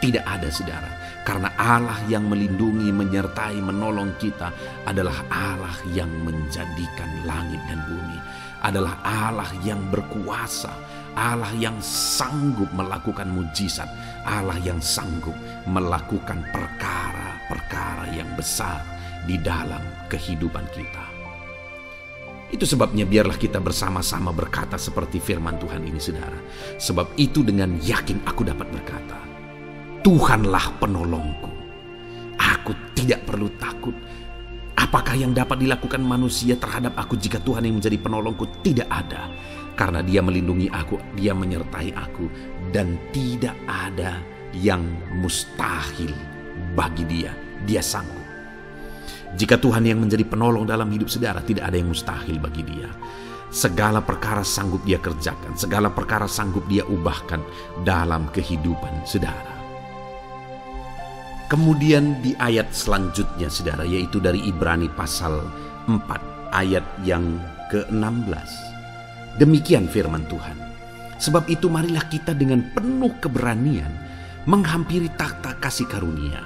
Tidak ada saudara. Karena Allah yang melindungi, menyertai, menolong kita adalah Allah yang menjadikan langit dan bumi. Adalah Allah yang berkuasa, Allah yang sanggup melakukan mujizat, Allah yang sanggup melakukan perkara-perkara yang besar di dalam kehidupan kita. Itu sebabnya biarlah kita bersama-sama berkata seperti firman Tuhan ini saudara. Sebab itu dengan yakin aku dapat berkata, Tuhanlah penolongku, aku tidak perlu takut. Apakah yang dapat dilakukan manusia terhadap aku jika Tuhan yang menjadi penolongku? Tidak ada. Karena Dia melindungi aku, Dia menyertai aku, dan tidak ada yang mustahil bagi Dia. Dia sanggup. Jika Tuhan yang menjadi penolong dalam hidup saudara, tidak ada yang mustahil bagi Dia. Segala perkara sanggup Dia kerjakan, segala perkara sanggup Dia ubahkan dalam kehidupan saudara. Kemudian di ayat selanjutnya saudara, yaitu dari Ibrani pasal 4 ayat yang ke-16. Demikian firman Tuhan. Sebab itu marilah kita dengan penuh keberanian menghampiri takhta kasih karunia,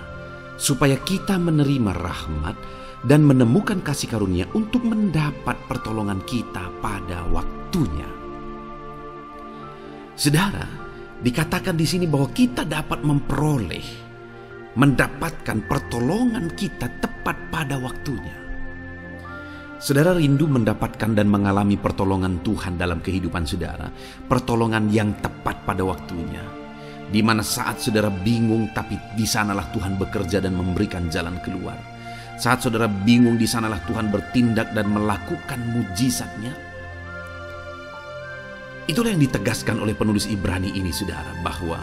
supaya kita menerima rahmat dan menemukan kasih karunia untuk mendapat pertolongan kita pada waktunya. Saudara, dikatakan di sini bahwa kita dapat mendapatkan pertolongan kita tepat pada waktunya. Saudara rindu mendapatkan dan mengalami pertolongan Tuhan dalam kehidupan saudara, pertolongan yang tepat pada waktunya, di mana saat saudara bingung, tapi di sanalah Tuhan bekerja dan memberikan jalan keluar. Saat saudara bingung, di sanalah Tuhan bertindak dan melakukan mujizatnya. Itulah yang ditegaskan oleh penulis Ibrani ini saudara, bahwa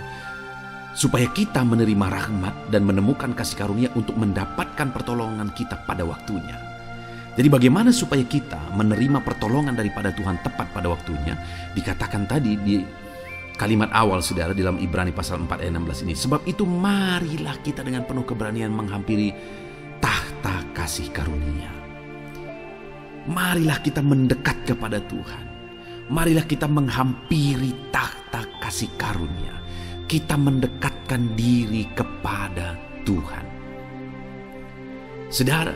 supaya kita menerima rahmat dan menemukan kasih karunia untuk mendapatkan pertolongan kita pada waktunya. Jadi bagaimana supaya kita menerima pertolongan daripada Tuhan tepat pada waktunya? Dikatakan tadi di kalimat awal saudara dalam Ibrani pasal 4 ayat 16 ini. Sebab itu marilah kita dengan penuh keberanian menghampiri tahta kasih karunia. Marilah kita mendekat kepada Tuhan. Marilah kita menghampiri tahta kasih karunia. Kita mendekatkan diri kepada Tuhan. Saudara,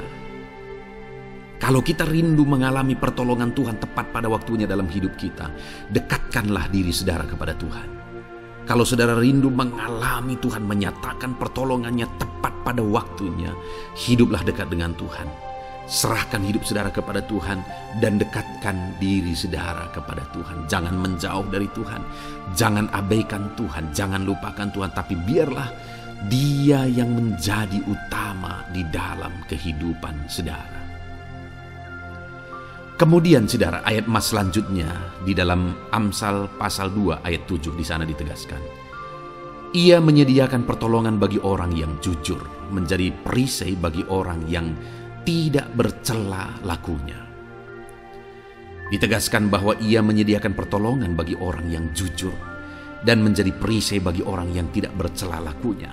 kalau kita rindu mengalami pertolongan Tuhan tepat pada waktunya dalam hidup kita, dekatkanlah diri saudara kepada Tuhan. Kalau saudara rindu mengalami Tuhan menyatakan pertolongannya tepat pada waktunya, hiduplah dekat dengan Tuhan. Serahkan hidup saudara kepada Tuhan dan dekatkan diri saudara kepada Tuhan. Jangan menjauh dari Tuhan, jangan abaikan Tuhan, jangan lupakan Tuhan, tapi biarlah Dia yang menjadi utama di dalam kehidupan saudara. Kemudian saudara, ayat emas selanjutnya di dalam Amsal pasal 2 ayat 7 di sana ditegaskan, ia menyediakan pertolongan bagi orang yang jujur, menjadi perisai bagi orang yang tidak bercela lakunya. Ditegaskan bahwa ia menyediakan pertolongan bagi orang yang jujur dan menjadi perisai bagi orang yang tidak bercela lakunya.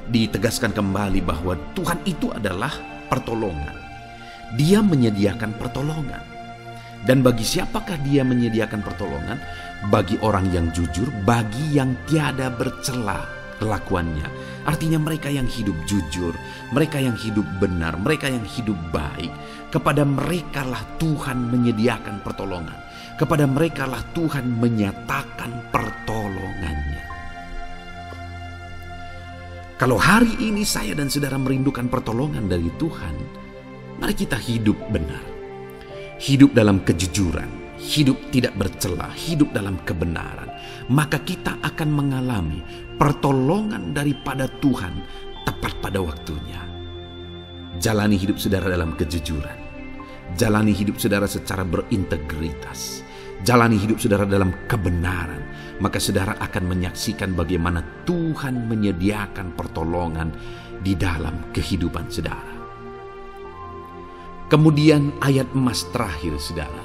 Ditegaskan kembali bahwa Tuhan itu adalah pertolongan. Dia menyediakan pertolongan. Dan bagi siapakah dia menyediakan pertolongan? Bagi orang yang jujur, bagi yang tiada bercela kelakuannya. Artinya mereka yang hidup jujur, mereka yang hidup benar, mereka yang hidup baik. Kepada merekalah Tuhan menyediakan pertolongan. Kepada merekalah Tuhan menyatakan pertolongannya. Kalau hari ini saya dan saudara merindukan pertolongan dari Tuhan, mari kita hidup benar, hidup dalam kejujuran, hidup tidak bercela, hidup dalam kebenaran. Maka kita akan mengalami pertolongan daripada Tuhan tepat pada waktunya. Jalani hidup saudara dalam kejujuran. Jalani hidup saudara secara berintegritas. Jalani hidup saudara dalam kebenaran. Maka saudara akan menyaksikan bagaimana Tuhan menyediakan pertolongan di dalam kehidupan saudara. Kemudian ayat emas terakhir saudara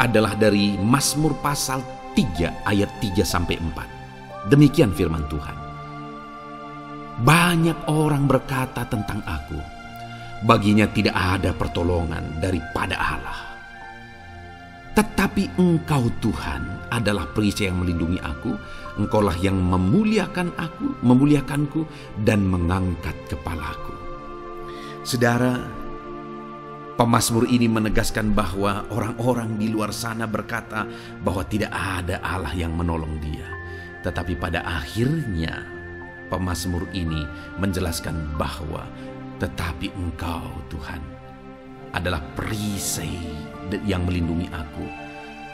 adalah dari Mazmur pasal 3 ayat 3-4. Demikian firman Tuhan. Banyak orang berkata tentang aku, baginya tidak ada pertolongan daripada Allah. Tetapi Engkau Tuhan adalah perisai yang melindungi aku. Engkaulah yang memuliakanku dan mengangkat kepalaku. Saudara, pemazmur ini menegaskan bahwa orang-orang di luar sana berkata bahwa tidak ada Allah yang menolong dia. Tetapi pada akhirnya pemazmur ini menjelaskan bahwa tetapi Engkau Tuhan adalah perisai yang melindungi aku.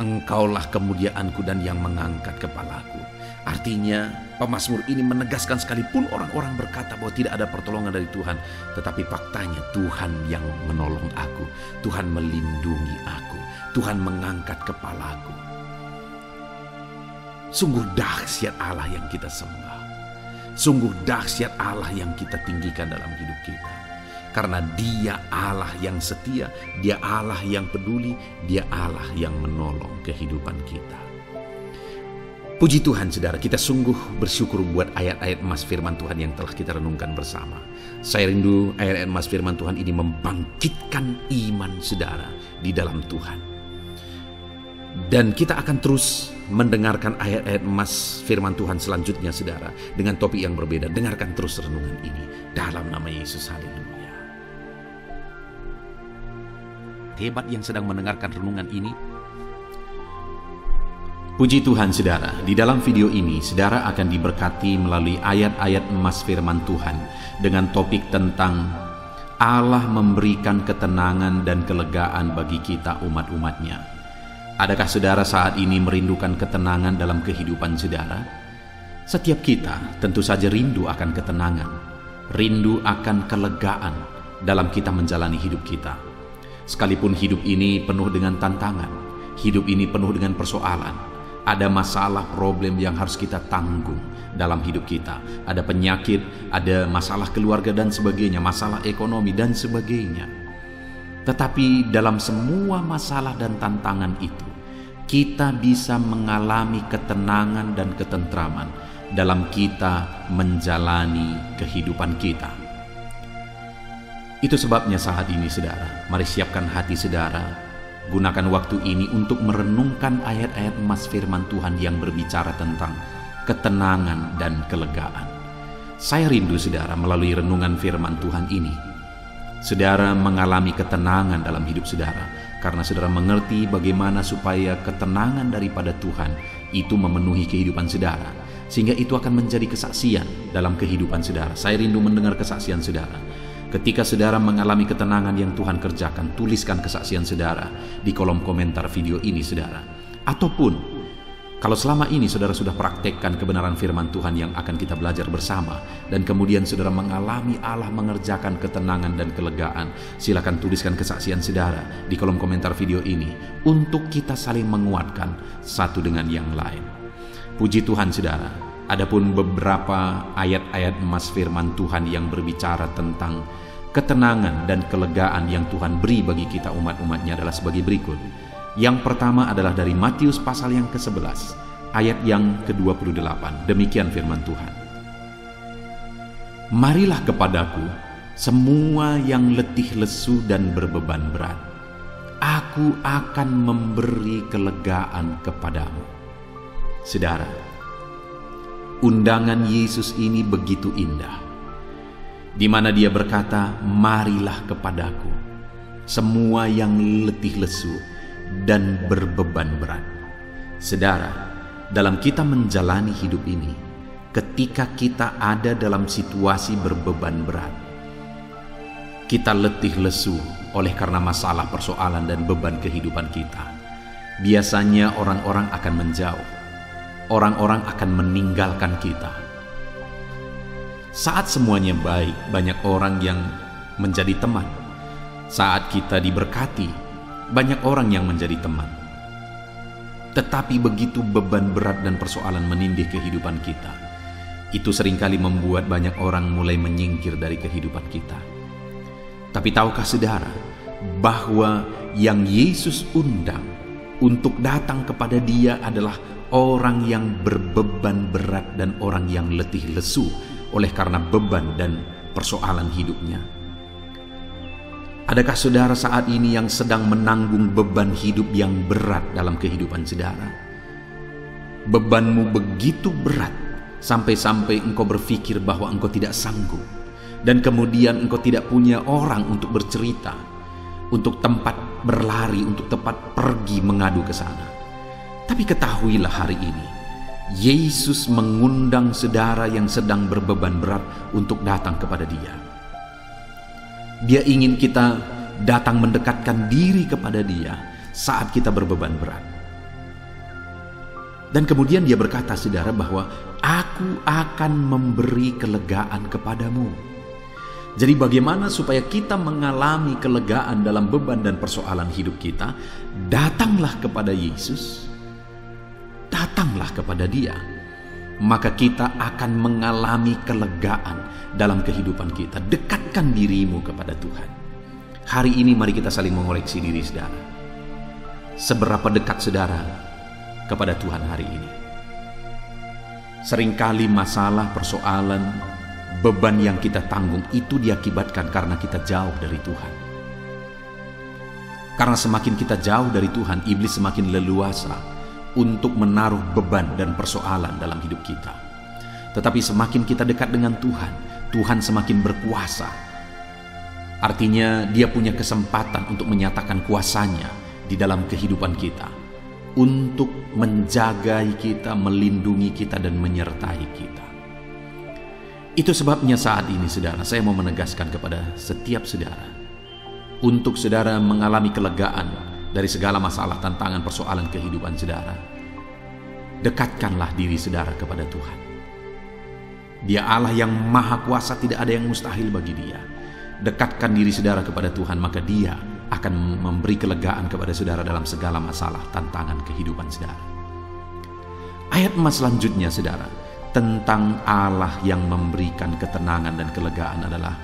Engkaulah kemuliaanku dan yang mengangkat kepalaku. Artinya pemazmur ini menegaskan sekalipun orang-orang berkata bahwa tidak ada pertolongan dari Tuhan, tetapi faktanya Tuhan yang menolong aku, Tuhan melindungi aku, Tuhan mengangkat kepalaku. Sungguh dahsyat Allah yang kita sembah. Sungguh dahsyat Allah yang kita tinggikan dalam hidup kita. Karena Dia Allah yang setia, Dia Allah yang peduli, Dia Allah yang menolong kehidupan kita. Puji Tuhan saudara, kita sungguh bersyukur buat ayat-ayat emas firman Tuhan yang telah kita renungkan bersama. Saya rindu ayat-ayat emas firman Tuhan ini membangkitkan iman saudara di dalam Tuhan. Dan kita akan terus mendengarkan ayat-ayat emas firman Tuhan selanjutnya saudara, dengan topik yang berbeda. Dengarkan terus renungan ini dalam nama Yesus. Haleluya. Hebat yang sedang mendengarkan renungan ini. Puji Tuhan saudara, di dalam video ini saudara akan diberkati melalui ayat-ayat emas firman Tuhan dengan topik tentang Allah memberikan ketenangan dan kelegaan bagi kita umat-umatnya. Adakah saudara saat ini merindukan ketenangan dalam kehidupan saudara? Setiap kita tentu saja rindu akan ketenangan, rindu akan kelegaan dalam kita menjalani hidup kita. Sekalipun hidup ini penuh dengan tantangan, hidup ini penuh dengan persoalan, ada masalah, problem yang harus kita tanggung dalam hidup kita. Ada penyakit, ada masalah keluarga dan sebagainya, masalah ekonomi dan sebagainya. Tetapi dalam semua masalah dan tantangan itu, kita bisa mengalami ketenangan dan ketentraman dalam kita menjalani kehidupan kita. Itu sebabnya saat ini saudara, mari siapkan hati saudara, gunakan waktu ini untuk merenungkan ayat-ayat emas firman Tuhan yang berbicara tentang ketenangan dan kelegaan. Saya rindu saudara melalui renungan firman Tuhan ini, saudara mengalami ketenangan dalam hidup saudara, karena saudara mengerti bagaimana supaya ketenangan daripada Tuhan itu memenuhi kehidupan saudara, sehingga itu akan menjadi kesaksian dalam kehidupan saudara. Saya rindu mendengar kesaksian saudara. Ketika saudara mengalami ketenangan yang Tuhan kerjakan, tuliskan kesaksian saudara di kolom komentar video ini saudara. Ataupun Kalau selama ini saudara sudah praktekkan kebenaran firman Tuhan yang akan kita belajar bersama, dan kemudian saudara mengalami Allah mengerjakan ketenangan dan kelegaan, silakan tuliskan kesaksian saudara di kolom komentar video ini untuk kita saling menguatkan satu dengan yang lain. Puji Tuhan saudara, adapun beberapa ayat-ayat emas firman Tuhan yang berbicara tentang ketenangan dan kelegaan yang Tuhan beri bagi kita umat-umatnya adalah sebagai berikut. Yang pertama adalah dari Matius pasal yang ke-11, ayat yang ke-28. Demikian firman Tuhan. Marilah kepadaku semua yang letih lesu dan berbeban berat. Aku akan memberi kelegaan kepadamu. Saudara, undangan Yesus ini begitu indah, di mana dia berkata, marilah kepadaku semua yang letih lesu dan berbeban berat. Saudara, dalam kita menjalani hidup ini, ketika kita ada dalam situasi berbeban berat, kita letih lesu oleh karena masalah, persoalan, dan beban kehidupan kita, biasanya orang-orang akan menjauh, orang-orang akan meninggalkan kita. Saat semuanya baik, banyak orang yang menjadi teman. Saat kita diberkati, banyak orang yang menjadi teman. Tetapi begitu beban berat dan persoalan menindih kehidupan kita, itu seringkali membuat banyak orang mulai menyingkir dari kehidupan kita. Tapi tahukah saudara bahwa yang Yesus undang untuk datang kepada Dia adalah orang yang berbeban berat dan orang yang letih lesu oleh karena beban dan persoalan hidupnya? Adakah saudara saat ini yang sedang menanggung beban hidup yang berat dalam kehidupan saudara? Bebanmu begitu berat sampai-sampai engkau berpikir bahwa engkau tidak sanggup, dan kemudian engkau tidak punya orang untuk bercerita, untuk tempat berlari, untuk tempat pergi mengadu ke sana. Tapi ketahuilah hari ini, Yesus mengundang saudara yang sedang berbeban berat untuk datang kepada Dia. Dia ingin kita datang mendekatkan diri kepada Dia saat kita berbeban berat. Dan kemudian Dia berkata saudara bahwa aku akan memberi kelegaan kepadamu. Jadi bagaimana supaya kita mengalami kelegaan dalam beban dan persoalan hidup kita? Datanglah kepada Yesus, datanglah kepada Dia, maka kita akan mengalami kelegaan dalam kehidupan kita. Dekatkan dirimu kepada Tuhan. Hari ini mari kita saling mengoreksi diri saudara. Seberapa dekat saudara kepada Tuhan hari ini? Seringkali masalah, persoalan, beban yang kita tanggung itu diakibatkan karena kita jauh dari Tuhan. Karena semakin kita jauh dari Tuhan, iblis semakin leluasa untuk menaruh beban dan persoalan dalam hidup kita. Tetapi semakin kita dekat dengan Tuhan, Tuhan semakin berkuasa. Artinya Dia punya kesempatan untuk menyatakan kuasanya di dalam kehidupan kita, untuk menjagai kita, melindungi kita, dan menyertai kita. Itu sebabnya saat ini saudara, saya mau menegaskan kepada setiap saudara, untuk saudara mengalami kelegaan dari segala masalah, tantangan, persoalan kehidupan saudara, dekatkanlah diri saudara kepada Tuhan. Dia Allah yang maha kuasa, tidak ada yang mustahil bagi Dia. Dekatkan diri saudara kepada Tuhan, maka Dia akan memberi kelegaan kepada saudara dalam segala masalah, tantangan kehidupan saudara. Ayat emas selanjutnya saudara, tentang Allah yang memberikan ketenangan dan kelegaan adalah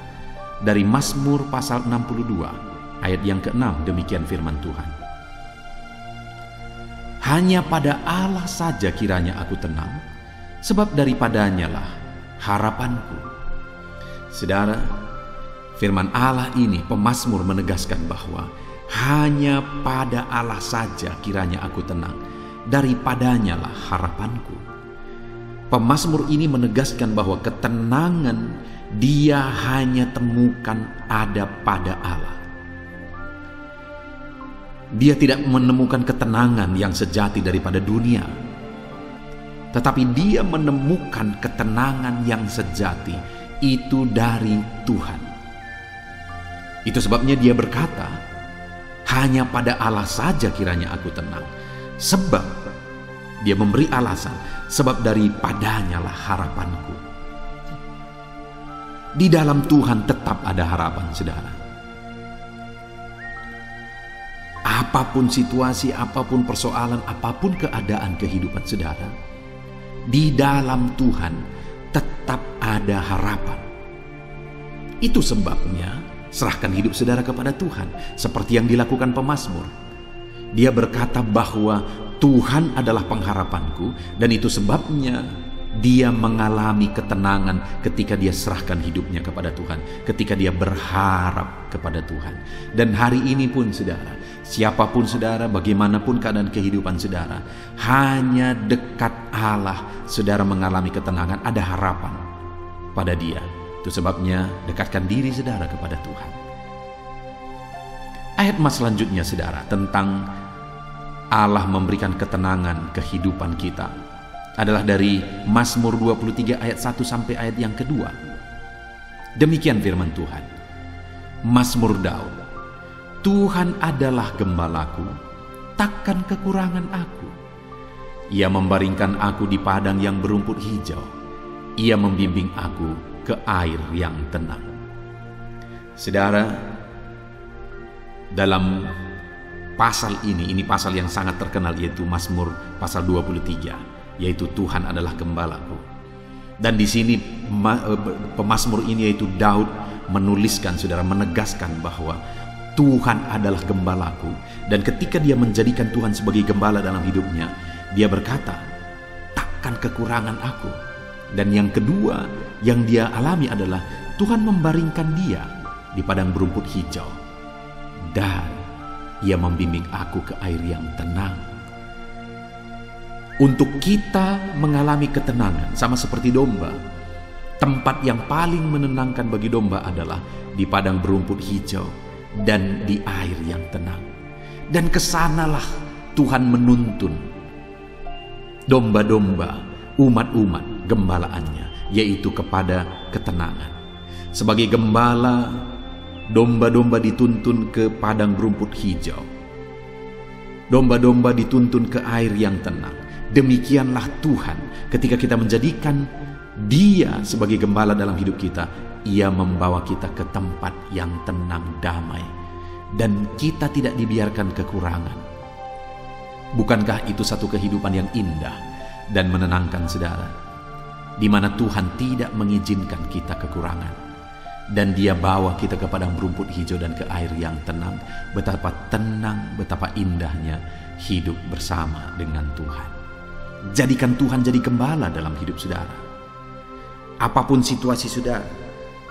dari Mazmur pasal 62, ayat yang ke-6. Demikian firman Tuhan. Hanya pada Allah saja kiranya aku tenang, sebab daripadanya lah harapanku. Saudara, firman Allah ini, pemazmur menegaskan bahwa hanya pada Allah saja kiranya aku tenang, daripadanya lah harapanku. Pemazmur ini menegaskan bahwa ketenangan dia hanya temukan ada pada Allah. Dia tidak menemukan ketenangan yang sejati daripada dunia, tetapi dia menemukan ketenangan yang sejati itu dari Tuhan. Itu sebabnya dia berkata, hanya pada Allah saja kiranya aku tenang, sebab Dia memberi alasan, sebab daripadanya lah harapanku. Di dalam Tuhan tetap ada harapan, saudara. Apapun situasi, apapun persoalan, apapun keadaan kehidupan saudara, di dalam Tuhan tetap ada harapan. Itu sebabnya serahkan hidup saudara kepada Tuhan, seperti yang dilakukan pemazmur. Dia berkata bahwa Tuhan adalah pengharapanku, dan itu sebabnya dia mengalami ketenangan ketika dia serahkan hidupnya kepada Tuhan, ketika dia berharap kepada Tuhan. Dan hari ini pun saudara, siapapun saudara, bagaimanapun keadaan kehidupan saudara, hanya dekat Allah saudara mengalami ketenangan, ada harapan pada Dia. Itu sebabnya dekatkan diri saudara kepada Tuhan. Ayat mas selanjutnya saudara, tentang Allah memberikan ketenangan kehidupan kita, adalah dari Mazmur 23 ayat 1 sampai ayat yang kedua. Demikian firman Tuhan. Mazmur Daud. Tuhan adalah gembalaku, takkan kekurangan aku. Ia membaringkan aku di padang yang berumput hijau. Ia membimbing aku ke air yang tenang. Saudara, dalam pasal ini pasal yang sangat terkenal, yaitu Mazmur pasal 23, yaitu Tuhan adalah gembalaku. Dan di sini pemazmur ini, yaitu Daud, menuliskan saudara, menegaskan bahwa Tuhan adalah gembalaku. Dan ketika dia menjadikan Tuhan sebagai gembala dalam hidupnya, dia berkata, takkan kekurangan aku. Dan yang kedua yang dia alami adalah Tuhan membaringkan dia di padang berumput hijau, dan Ia membimbing aku ke air yang tenang. Untuk kita mengalami ketenangan, sama seperti domba, tempat yang paling menenangkan bagi domba adalah di padang berumput hijau dan di air yang tenang. Dan kesanalah Tuhan menuntun domba-domba, umat-umat gembalaannya, yaitu kepada ketenangan. Sebagai gembala, domba-domba dituntun ke padang berumput hijau. Domba-domba dituntun ke air yang tenang. Demikianlah Tuhan, ketika kita menjadikan Dia sebagai gembala dalam hidup kita, Ia membawa kita ke tempat yang tenang, damai, dan kita tidak dibiarkan kekurangan. Bukankah itu satu kehidupan yang indah dan menenangkan saudara, di mana Tuhan tidak mengizinkan kita kekurangan, dan Dia bawa kita ke padang berumput hijau dan ke air yang tenang? Betapa tenang, betapa indahnya hidup bersama dengan Tuhan. Jadikan Tuhan jadi gembala dalam hidup saudara. Apapun situasi saudara,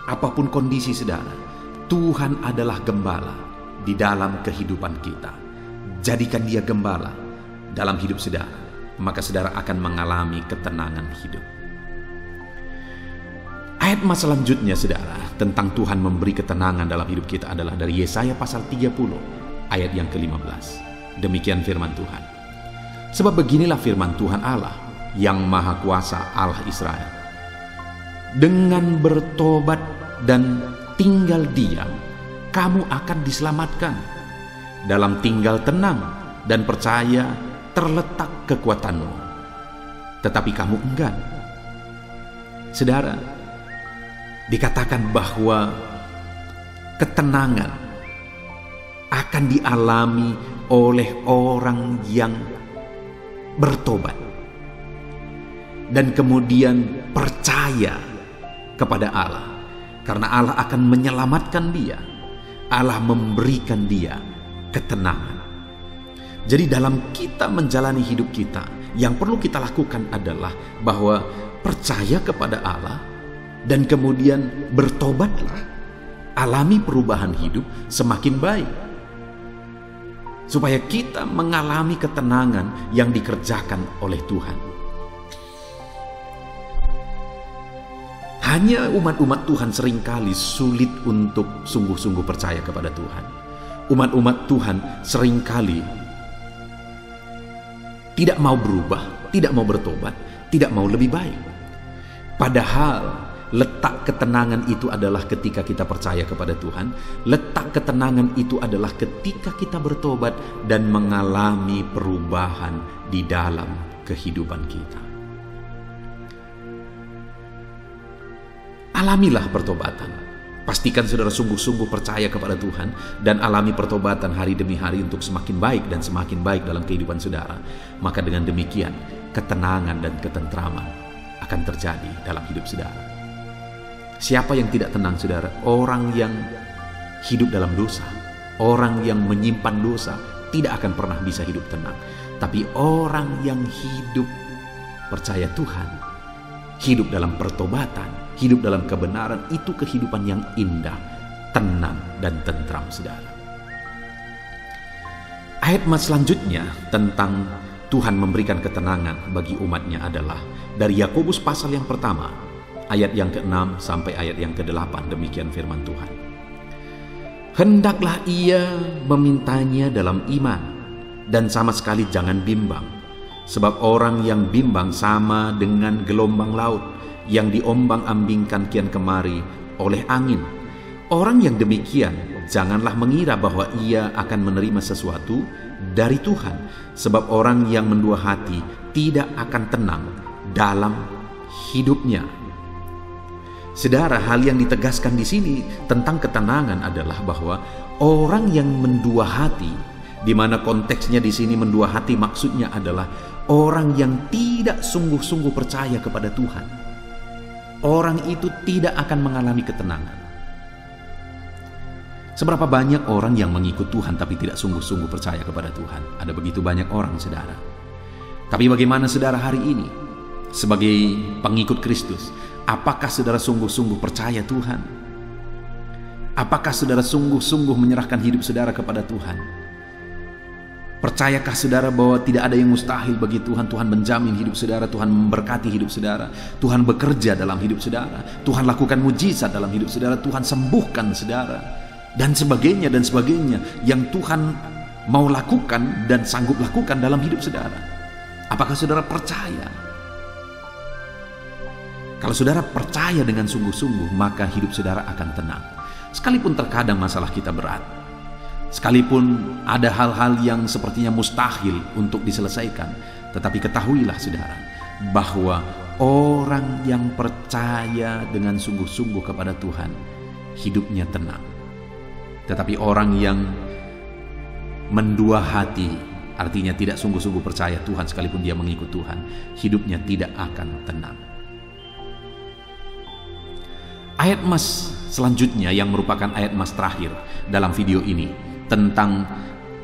apapun kondisi saudara, Tuhan adalah gembala di dalam kehidupan kita. Jadikan Dia gembala dalam hidup saudara, maka saudara akan mengalami ketenangan hidup. Ayat mas selanjutnya saudara, tentang Tuhan memberi ketenangan dalam hidup kita adalah dari Yesaya pasal 30 ayat yang ke-15. Demikian firman Tuhan. Sebab beginilah firman Tuhan Allah yang Maha Kuasa, Allah Israel. Dengan bertobat dan tinggal diam, kamu akan diselamatkan. Dalam tinggal tenang dan percaya terletak kekuatanmu. Tetapi kamu enggan. Saudara, dikatakan bahwa ketenangan akan dialami oleh orang yang bertobat dan kemudian percaya kepada Allah, karena Allah akan menyelamatkan dia. Allah memberikan dia ketenangan. Jadi dalam kita menjalani hidup kita, yang perlu kita lakukan adalah bahwa percaya kepada Allah dan kemudian bertobatlah, alami perubahan hidup semakin baik, supaya kita mengalami ketenangan yang dikerjakan oleh Tuhan. Hanya umat-umat Tuhan seringkali sulit untuk sungguh-sungguh percaya kepada Tuhan. Umat-umat Tuhan seringkali tidak mau berubah, tidak mau bertobat, tidak mau lebih baik. Padahal letak ketenangan itu adalah ketika kita percaya kepada Tuhan. Letak ketenangan itu adalah ketika kita bertobat dan mengalami perubahan di dalam kehidupan kita. Alamilah pertobatan. Pastikan saudara sungguh-sungguh percaya kepada Tuhan dan alami pertobatan hari demi hari untuk semakin baik dan semakin baik dalam kehidupan saudara. Maka dengan demikian, ketenangan dan ketentraman akan terjadi dalam hidup saudara. Siapa yang tidak tenang saudara? Orang yang hidup dalam dosa, orang yang menyimpan dosa tidak akan pernah bisa hidup tenang. Tapi orang yang hidup percaya Tuhan, hidup dalam pertobatan, hidup dalam kebenaran, itu kehidupan yang indah, tenang dan tentram saudara. Ayat selanjutnya tentang Tuhan memberikan ketenangan bagi umatnya adalah dari Yakobus pasal yang pertama, ayat yang ke-6 sampai ayat yang ke-8. Demikian firman Tuhan. Hendaklah ia memintanya dalam iman, dan sama sekali jangan bimbang. Sebab orang yang bimbang sama dengan gelombang laut yang diombang-ambingkan kian kemari oleh angin. Orang yang demikian janganlah mengira bahwa ia akan menerima sesuatu dari Tuhan, sebab orang yang mendua hati tidak akan tenang dalam hidupnya. Saudara, hal yang ditegaskan di sini tentang ketenangan adalah bahwa orang yang mendua hati, di mana konteksnya di sini mendua hati maksudnya adalah orang yang tidak sungguh-sungguh percaya kepada Tuhan. Orang itu tidak akan mengalami ketenangan. Seberapa banyak orang yang mengikut Tuhan tapi tidak sungguh-sungguh percaya kepada Tuhan? Ada begitu banyak orang saudara. Tapi bagaimana saudara hari ini sebagai pengikut Kristus? Apakah saudara sungguh-sungguh percaya Tuhan? Apakah saudara sungguh-sungguh menyerahkan hidup saudara kepada Tuhan? Percayakah saudara bahwa tidak ada yang mustahil bagi Tuhan? Tuhan menjamin hidup saudara, Tuhan memberkati hidup saudara, Tuhan bekerja dalam hidup saudara, Tuhan lakukan mujizat dalam hidup saudara, Tuhan sembuhkan saudara, dan sebagainya yang Tuhan mau lakukan dan sanggup lakukan dalam hidup saudara. Apakah saudara percaya? Kalau saudara percaya dengan sungguh-sungguh, maka hidup saudara akan tenang. Sekalipun terkadang masalah kita berat, sekalipun ada hal-hal yang sepertinya mustahil untuk diselesaikan, tetapi ketahuilah saudara, bahwa orang yang percaya dengan sungguh-sungguh kepada Tuhan, hidupnya tenang. Tetapi orang yang mendua hati, artinya tidak sungguh-sungguh percaya Tuhan sekalipun dia mengikut Tuhan, hidupnya tidak akan tenang. Ayat emas selanjutnya yang merupakan ayat emas terakhir dalam video ini tentang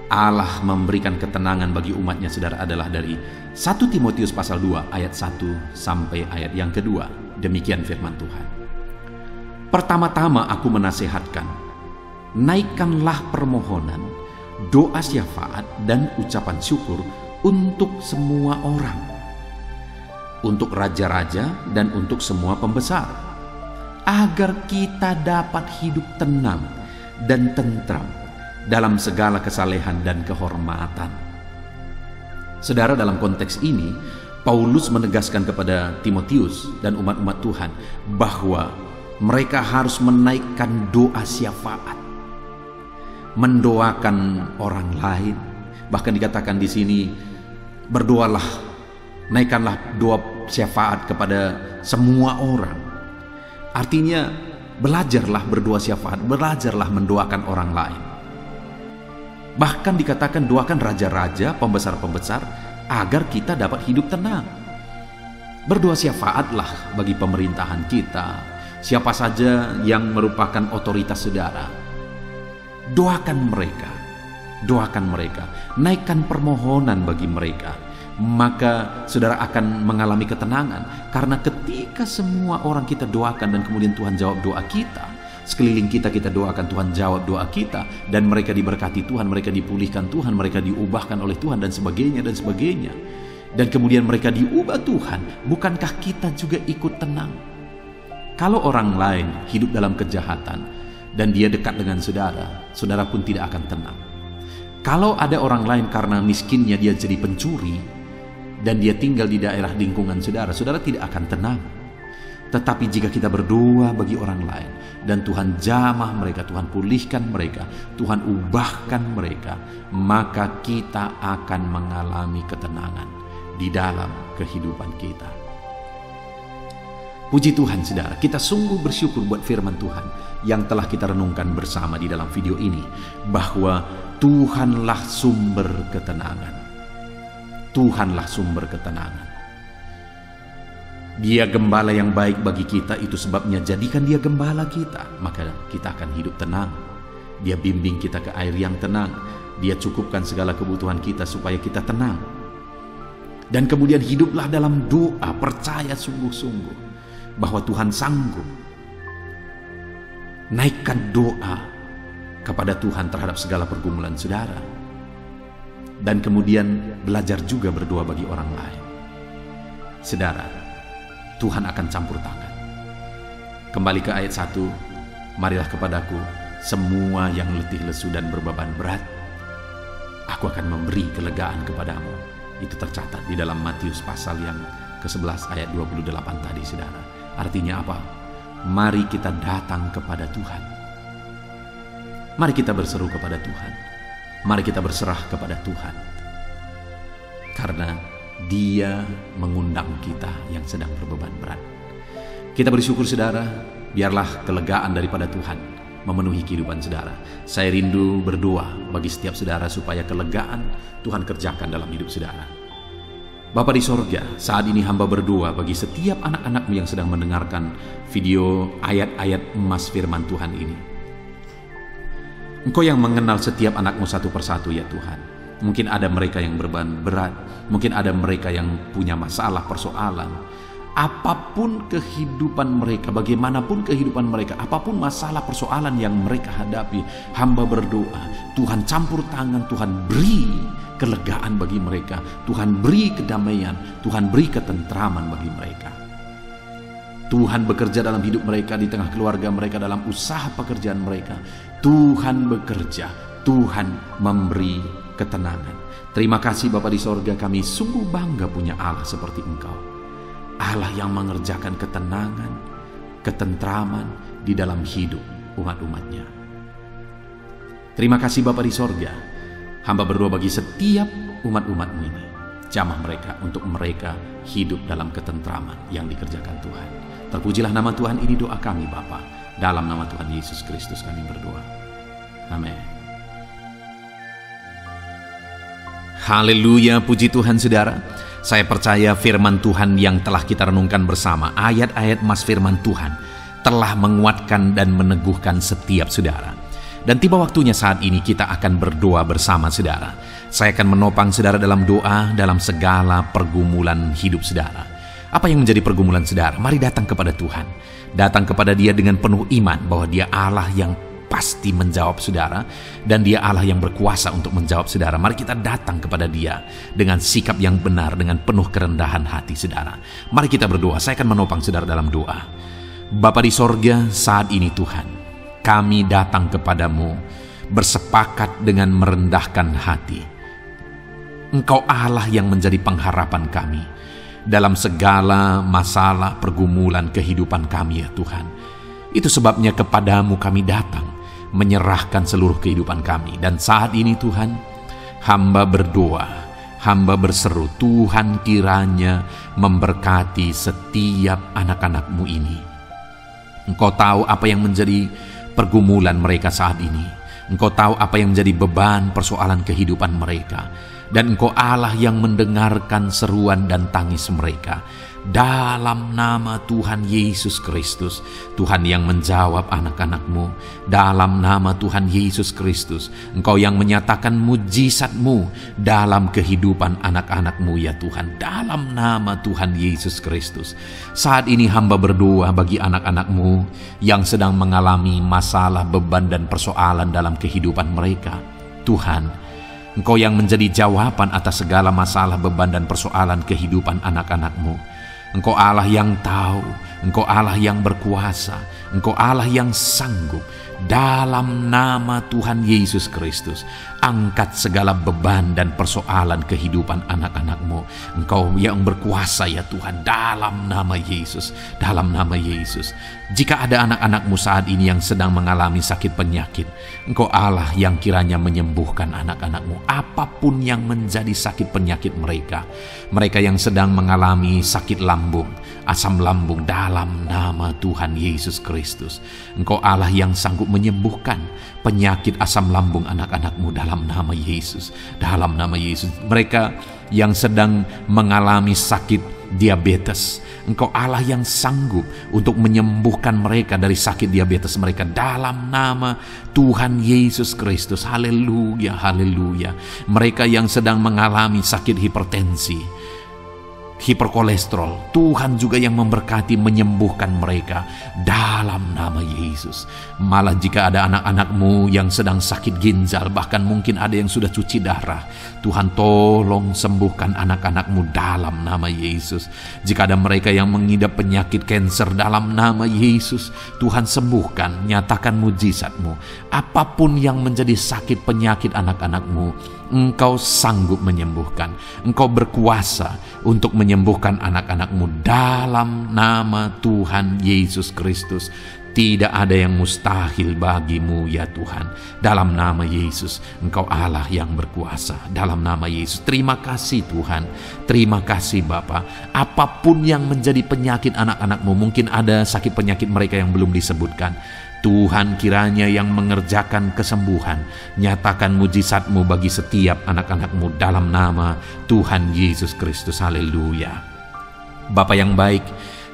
Allah memberikan ketenangan bagi umatnya saudara adalah dari 1 Timotius pasal 2 ayat 1 sampai ayat yang kedua. Demikian firman Tuhan. Pertama-tama aku menasihatkan, naikkanlah permohonan, doa syafaat dan ucapan syukur untuk semua orang, untuk raja-raja dan untuk semua pembesar, agar kita dapat hidup tenang dan tentram dalam segala kesalehan dan kehormatan. Saudara, dalam konteks ini Paulus menegaskan kepada Timotius dan umat-umat Tuhan bahwa mereka harus menaikkan doa syafaat, mendoakan orang lain. Bahkan dikatakan di sini, berdoalah, naikkanlah doa syafaat kepada semua orang. Artinya belajarlah berdoa syafaat, belajarlah mendoakan orang lain. Bahkan dikatakan doakan raja-raja, pembesar-pembesar agar kita dapat hidup tenang. Berdoa syafaatlah bagi pemerintahan kita, siapa saja yang merupakan otoritas saudara. Doakan mereka, naikkan permohonan bagi mereka. Maka saudara akan mengalami ketenangan, karena ketika semua orang kita doakan dan kemudian Tuhan jawab doa kita, sekeliling kita doakan, Tuhan jawab doa kita, dan mereka diberkati Tuhan, mereka dipulihkan Tuhan, mereka diubahkan oleh Tuhan dan sebagainya, dan kemudian mereka diubah Tuhan. Bukankah kita juga ikut tenang? Kalau orang lain hidup dalam kejahatan dan dia dekat dengan saudara, saudara pun tidak akan tenang. Kalau ada orang lain karena miskinnya dia jadi pencuri dan dia tinggal di daerah lingkungan saudara, saudara tidak akan tenang. Tetapi jika kita berdoa bagi orang lain dan Tuhan jamah mereka, Tuhan pulihkan mereka, Tuhan ubahkan mereka, maka kita akan mengalami ketenangan di dalam kehidupan kita. Puji Tuhan saudara, kita sungguh bersyukur buat firman Tuhan yang telah kita renungkan bersama di dalam video ini, bahwa Tuhanlah sumber ketenangan. Tuhanlah sumber ketenangan. Dia gembala yang baik bagi kita, itu sebabnya jadikan dia gembala kita, maka kita akan hidup tenang. Dia bimbing kita ke air yang tenang. Dia cukupkan segala kebutuhan kita supaya kita tenang. Dan kemudian hiduplah dalam doa, percaya sungguh-sungguh bahwa Tuhan sanggup. Naikkan doa kepada Tuhan terhadap segala pergumulan saudara. Dan kemudian belajar juga berdoa bagi orang lain. Saudara, Tuhan akan campur tangan. Kembali ke ayat 1, marilah kepadaku semua yang letih lesu dan berbeban berat, aku akan memberi kelegaan kepadamu. Itu tercatat di dalam Matius pasal yang ke-11 ayat 28 tadi saudara. Artinya apa? Mari kita datang kepada Tuhan. Mari kita berseru kepada Tuhan. Mari kita berserah kepada Tuhan. Karena Dia mengundang kita yang sedang berbeban berat. Kita bersyukur saudara, biarlah kelegaan daripada Tuhan memenuhi kehidupan saudara. Saya rindu berdoa bagi setiap saudara supaya kelegaan Tuhan kerjakan dalam hidup saudara. Bapa di sorga, saat ini hamba berdoa bagi setiap anak-anakmu yang sedang mendengarkan video ayat-ayat emas firman Tuhan ini. Engkau yang mengenal setiap anakmu satu persatu ya Tuhan. Mungkin ada mereka yang berbeban berat, mungkin ada mereka yang punya masalah, persoalan. Apapun kehidupan mereka, bagaimanapun kehidupan mereka, apapun masalah persoalan yang mereka hadapi, hamba berdoa, Tuhan campur tangan, Tuhan beri kelegaan bagi mereka, Tuhan beri kedamaian, Tuhan beri ketentraman bagi mereka. Tuhan bekerja dalam hidup mereka, di tengah keluarga mereka, dalam usaha pekerjaan mereka. Tuhan bekerja, Tuhan memberi ketenangan. Terima kasih Bapa di sorga, kami sungguh bangga punya Allah seperti Engkau. Allah yang mengerjakan ketenangan, ketentraman di dalam hidup umat-umatnya. Terima kasih Bapa di sorga. Hamba berdoa bagi setiap umat-umat-Mu ini. Jamah mereka untuk mereka hidup dalam ketentraman yang dikerjakan Tuhan. Terpujilah nama Tuhan, ini doa kami Bapa. Dalam nama Tuhan Yesus Kristus kami berdoa. Amin. Haleluya, puji Tuhan saudara. Saya percaya firman Tuhan yang telah kita renungkan bersama, ayat-ayat emas firman Tuhan, telah menguatkan dan meneguhkan setiap saudara. Dan tiba waktunya saat ini kita akan berdoa bersama saudara. Saya akan menopang saudara dalam doa, dalam segala pergumulan hidup saudara. Apa yang menjadi pergumulan saudara? Mari datang kepada Tuhan. Datang kepada Dia dengan penuh iman bahwa Dia Allah yang pasti menjawab saudara, dan Dia Allah yang berkuasa untuk menjawab saudara. Mari kita datang kepada Dia dengan sikap yang benar, dengan penuh kerendahan hati saudara. Mari kita berdoa. Saya akan menopang saudara dalam doa. Bapa di sorga, saat ini Tuhan, kami datang kepadamu bersepakat dengan merendahkan hati. Engkau Allah yang menjadi pengharapan kami dalam segala masalah pergumulan kehidupan kami ya Tuhan. Itu sebabnya kepadamu kami datang, menyerahkan seluruh kehidupan kami. Dan saat ini Tuhan, hamba berdoa, hamba berseru, Tuhan kiranya memberkati setiap anak-anak-Mu ini. Engkau tahu apa yang menjadi pergumulan mereka saat ini. Engkau tahu apa yang menjadi beban persoalan kehidupan mereka. Dan Engkau Allah yang mendengarkan seruan dan tangis mereka. Dalam nama Tuhan Yesus Kristus, Tuhan yang menjawab anak-anak-Mu. Dalam nama Tuhan Yesus Kristus, Engkau yang menyatakan mujizat-Mu dalam kehidupan anak-anak-Mu ya Tuhan. Dalam nama Tuhan Yesus Kristus, saat ini hamba berdoa bagi anak-anak-Mu yang sedang mengalami masalah, beban dan persoalan dalam kehidupan mereka. Tuhan, Engkau yang menjadi jawaban atas segala masalah, beban dan persoalan kehidupan anak-anak-Mu. Engkau Allah yang tahu, Engkau Allah yang berkuasa, Engkau Allah yang sanggup. Dalam nama Tuhan Yesus Kristus, angkat segala beban dan persoalan kehidupan anak-anak-Mu. Engkau yang berkuasa ya Tuhan, dalam nama Yesus, dalam nama Yesus. Jika ada anak-anak-Mu saat ini yang sedang mengalami sakit penyakit, Engkau Allah yang kiranya menyembuhkan anak-anak-Mu apapun yang menjadi sakit penyakit mereka. Mereka yang sedang mengalami sakit lambung, asam lambung, dalam nama Tuhan Yesus Kristus, Engkau Allah yang sanggup menyembuhkan penyakit asam lambung anak-anak-Mu dalam nama Yesus. Dalam nama Yesus. Mereka yang sedang mengalami sakit diabetes, Engkau Allah yang sanggup untuk menyembuhkan mereka dari sakit diabetes mereka dalam nama Tuhan Yesus Kristus. Haleluya, haleluya. Mereka yang sedang mengalami sakit hipertensi, hiperkolesterol, Tuhan juga yang memberkati menyembuhkan mereka dalam nama Yesus. Malah jika ada anak-anak-Mu yang sedang sakit ginjal, bahkan mungkin ada yang sudah cuci darah, Tuhan tolong sembuhkan anak-anak-Mu dalam nama Yesus. Jika ada mereka yang mengidap penyakit kanker, dalam nama Yesus, Tuhan sembuhkan, nyatakan mujizat-Mu. Apapun yang menjadi sakit penyakit anak-anak-Mu, Engkau sanggup menyembuhkan. Engkau berkuasa untuk menyembuhkan anak-anak-Mu dalam nama Tuhan Yesus Kristus. Tidak ada yang mustahil bagi-Mu ya Tuhan. Dalam nama Yesus, Engkau Allah yang berkuasa. Dalam nama Yesus, terima kasih Tuhan. Terima kasih Bapa. Apapun yang menjadi penyakit anak-anak-Mu, mungkin ada sakit penyakit mereka yang belum disebutkan, Tuhan kiranya yang mengerjakan kesembuhan. Nyatakan mujizat-Mu bagi setiap anak-anak-Mu dalam nama Tuhan Yesus Kristus. Haleluya. Bapa yang baik,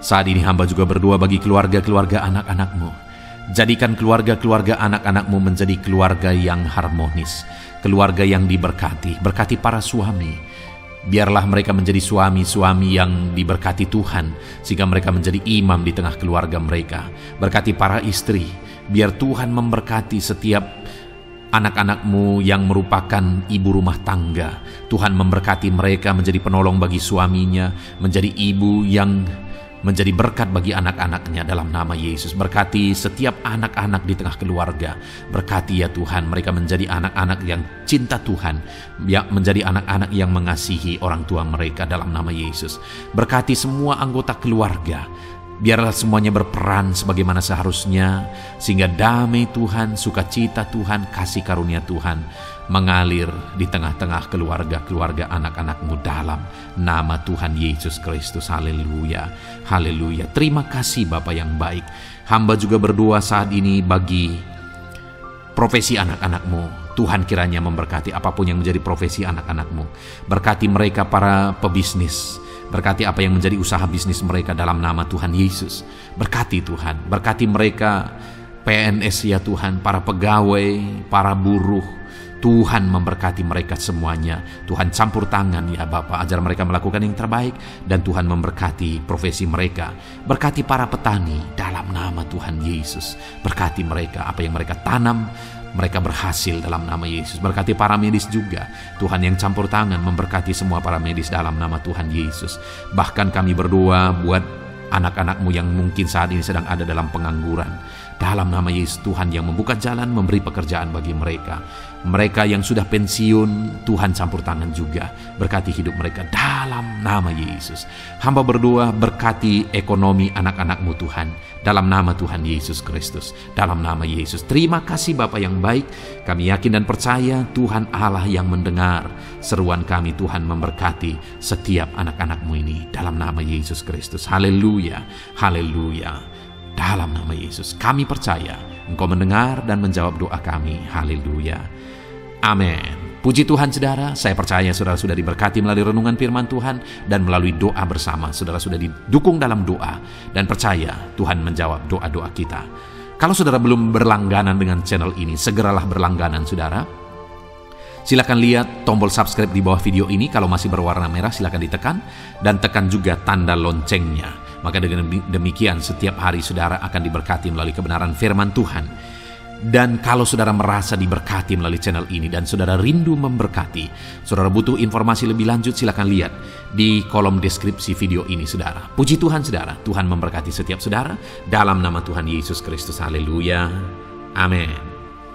saat ini hamba juga berdoa bagi keluarga-keluarga anak-anak-Mu. Jadikan keluarga-keluarga anak-anak-Mu menjadi keluarga yang harmonis, keluarga yang diberkati. Berkati para suami, biarlah mereka menjadi suami-suami yang diberkati Tuhan, sehingga mereka menjadi imam di tengah keluarga mereka. Berkati para istri, biar Tuhan memberkati setiap anak-anak-Mu yang merupakan ibu rumah tangga. Tuhan memberkati mereka menjadi penolong bagi suaminya, menjadi ibu yang menjadi berkat bagi anak-anaknya dalam nama Yesus. Berkati setiap anak-anak di tengah keluarga. Berkati ya Tuhan, mereka menjadi anak-anak yang cinta Tuhan, yang menjadi anak-anak yang mengasihi orang tua mereka dalam nama Yesus. Berkati semua anggota keluarga. Biarlah semuanya berperan sebagaimana seharusnya, sehingga damai Tuhan, sukacita Tuhan, kasih karunia Tuhan mengalir di tengah-tengah keluarga-keluarga anak-anak-Mu dalam nama Tuhan Yesus Kristus. Haleluya, haleluya. Terima kasih Bapa yang baik. Hamba juga berdoa saat ini bagi profesi anak-anak-Mu. Tuhan kiranya memberkati apapun yang menjadi profesi anak-anak-Mu. Berkati mereka para pebisnis. Berkati apa yang menjadi usaha bisnis mereka dalam nama Tuhan Yesus. Berkati Tuhan, berkati mereka PNS ya Tuhan, para pegawai, para buruh. Tuhan memberkati mereka semuanya. Tuhan campur tangan ya Bapa, ajar mereka melakukan yang terbaik, dan Tuhan memberkati profesi mereka. Berkati para petani dalam nama Tuhan Yesus. Berkati mereka, apa yang mereka tanam, mereka berhasil dalam nama Yesus. Berkati para medis juga, Tuhan yang campur tangan memberkati semua para medis dalam nama Tuhan Yesus. Bahkan kami berdoa buat anak-anak-Mu yang mungkin saat ini sedang ada dalam pengangguran. Dalam nama Yesus, Tuhan yang membuka jalan, memberi pekerjaan bagi mereka. Mereka yang sudah pensiun, Tuhan campur tangan juga. Berkati hidup mereka dalam nama Yesus. Hamba berdoa berkati ekonomi anak-anak-Mu Tuhan. Dalam nama Tuhan Yesus Kristus. Dalam nama Yesus. Terima kasih Bapa yang baik. Kami yakin dan percaya Tuhan Allah yang mendengar seruan kami. Tuhan memberkati setiap anak-anak-Mu ini. Dalam nama Yesus Kristus. Haleluya, haleluya. Dalam nama Yesus, kami percaya Engkau mendengar dan menjawab doa kami. Haleluya. Amin. Puji Tuhan saudara, saya percaya saudara sudah diberkati melalui renungan firman Tuhan dan melalui doa bersama. Saudara sudah didukung dalam doa dan percaya Tuhan menjawab doa-doa kita. Kalau saudara belum berlangganan dengan channel ini, segeralah berlangganan saudara. Silakan lihat tombol subscribe di bawah video ini. Kalau masih berwarna merah silakan ditekan, dan tekan juga tanda loncengnya. Maka dengan demikian setiap hari saudara akan diberkati melalui kebenaran firman Tuhan. Dan kalau saudara merasa diberkati melalui channel ini dan saudara rindu memberkati, saudara butuh informasi lebih lanjut, silakan lihat di kolom deskripsi video ini saudara. Puji Tuhan saudara, Tuhan memberkati setiap saudara dalam nama Tuhan Yesus Kristus. Haleluya. Amin.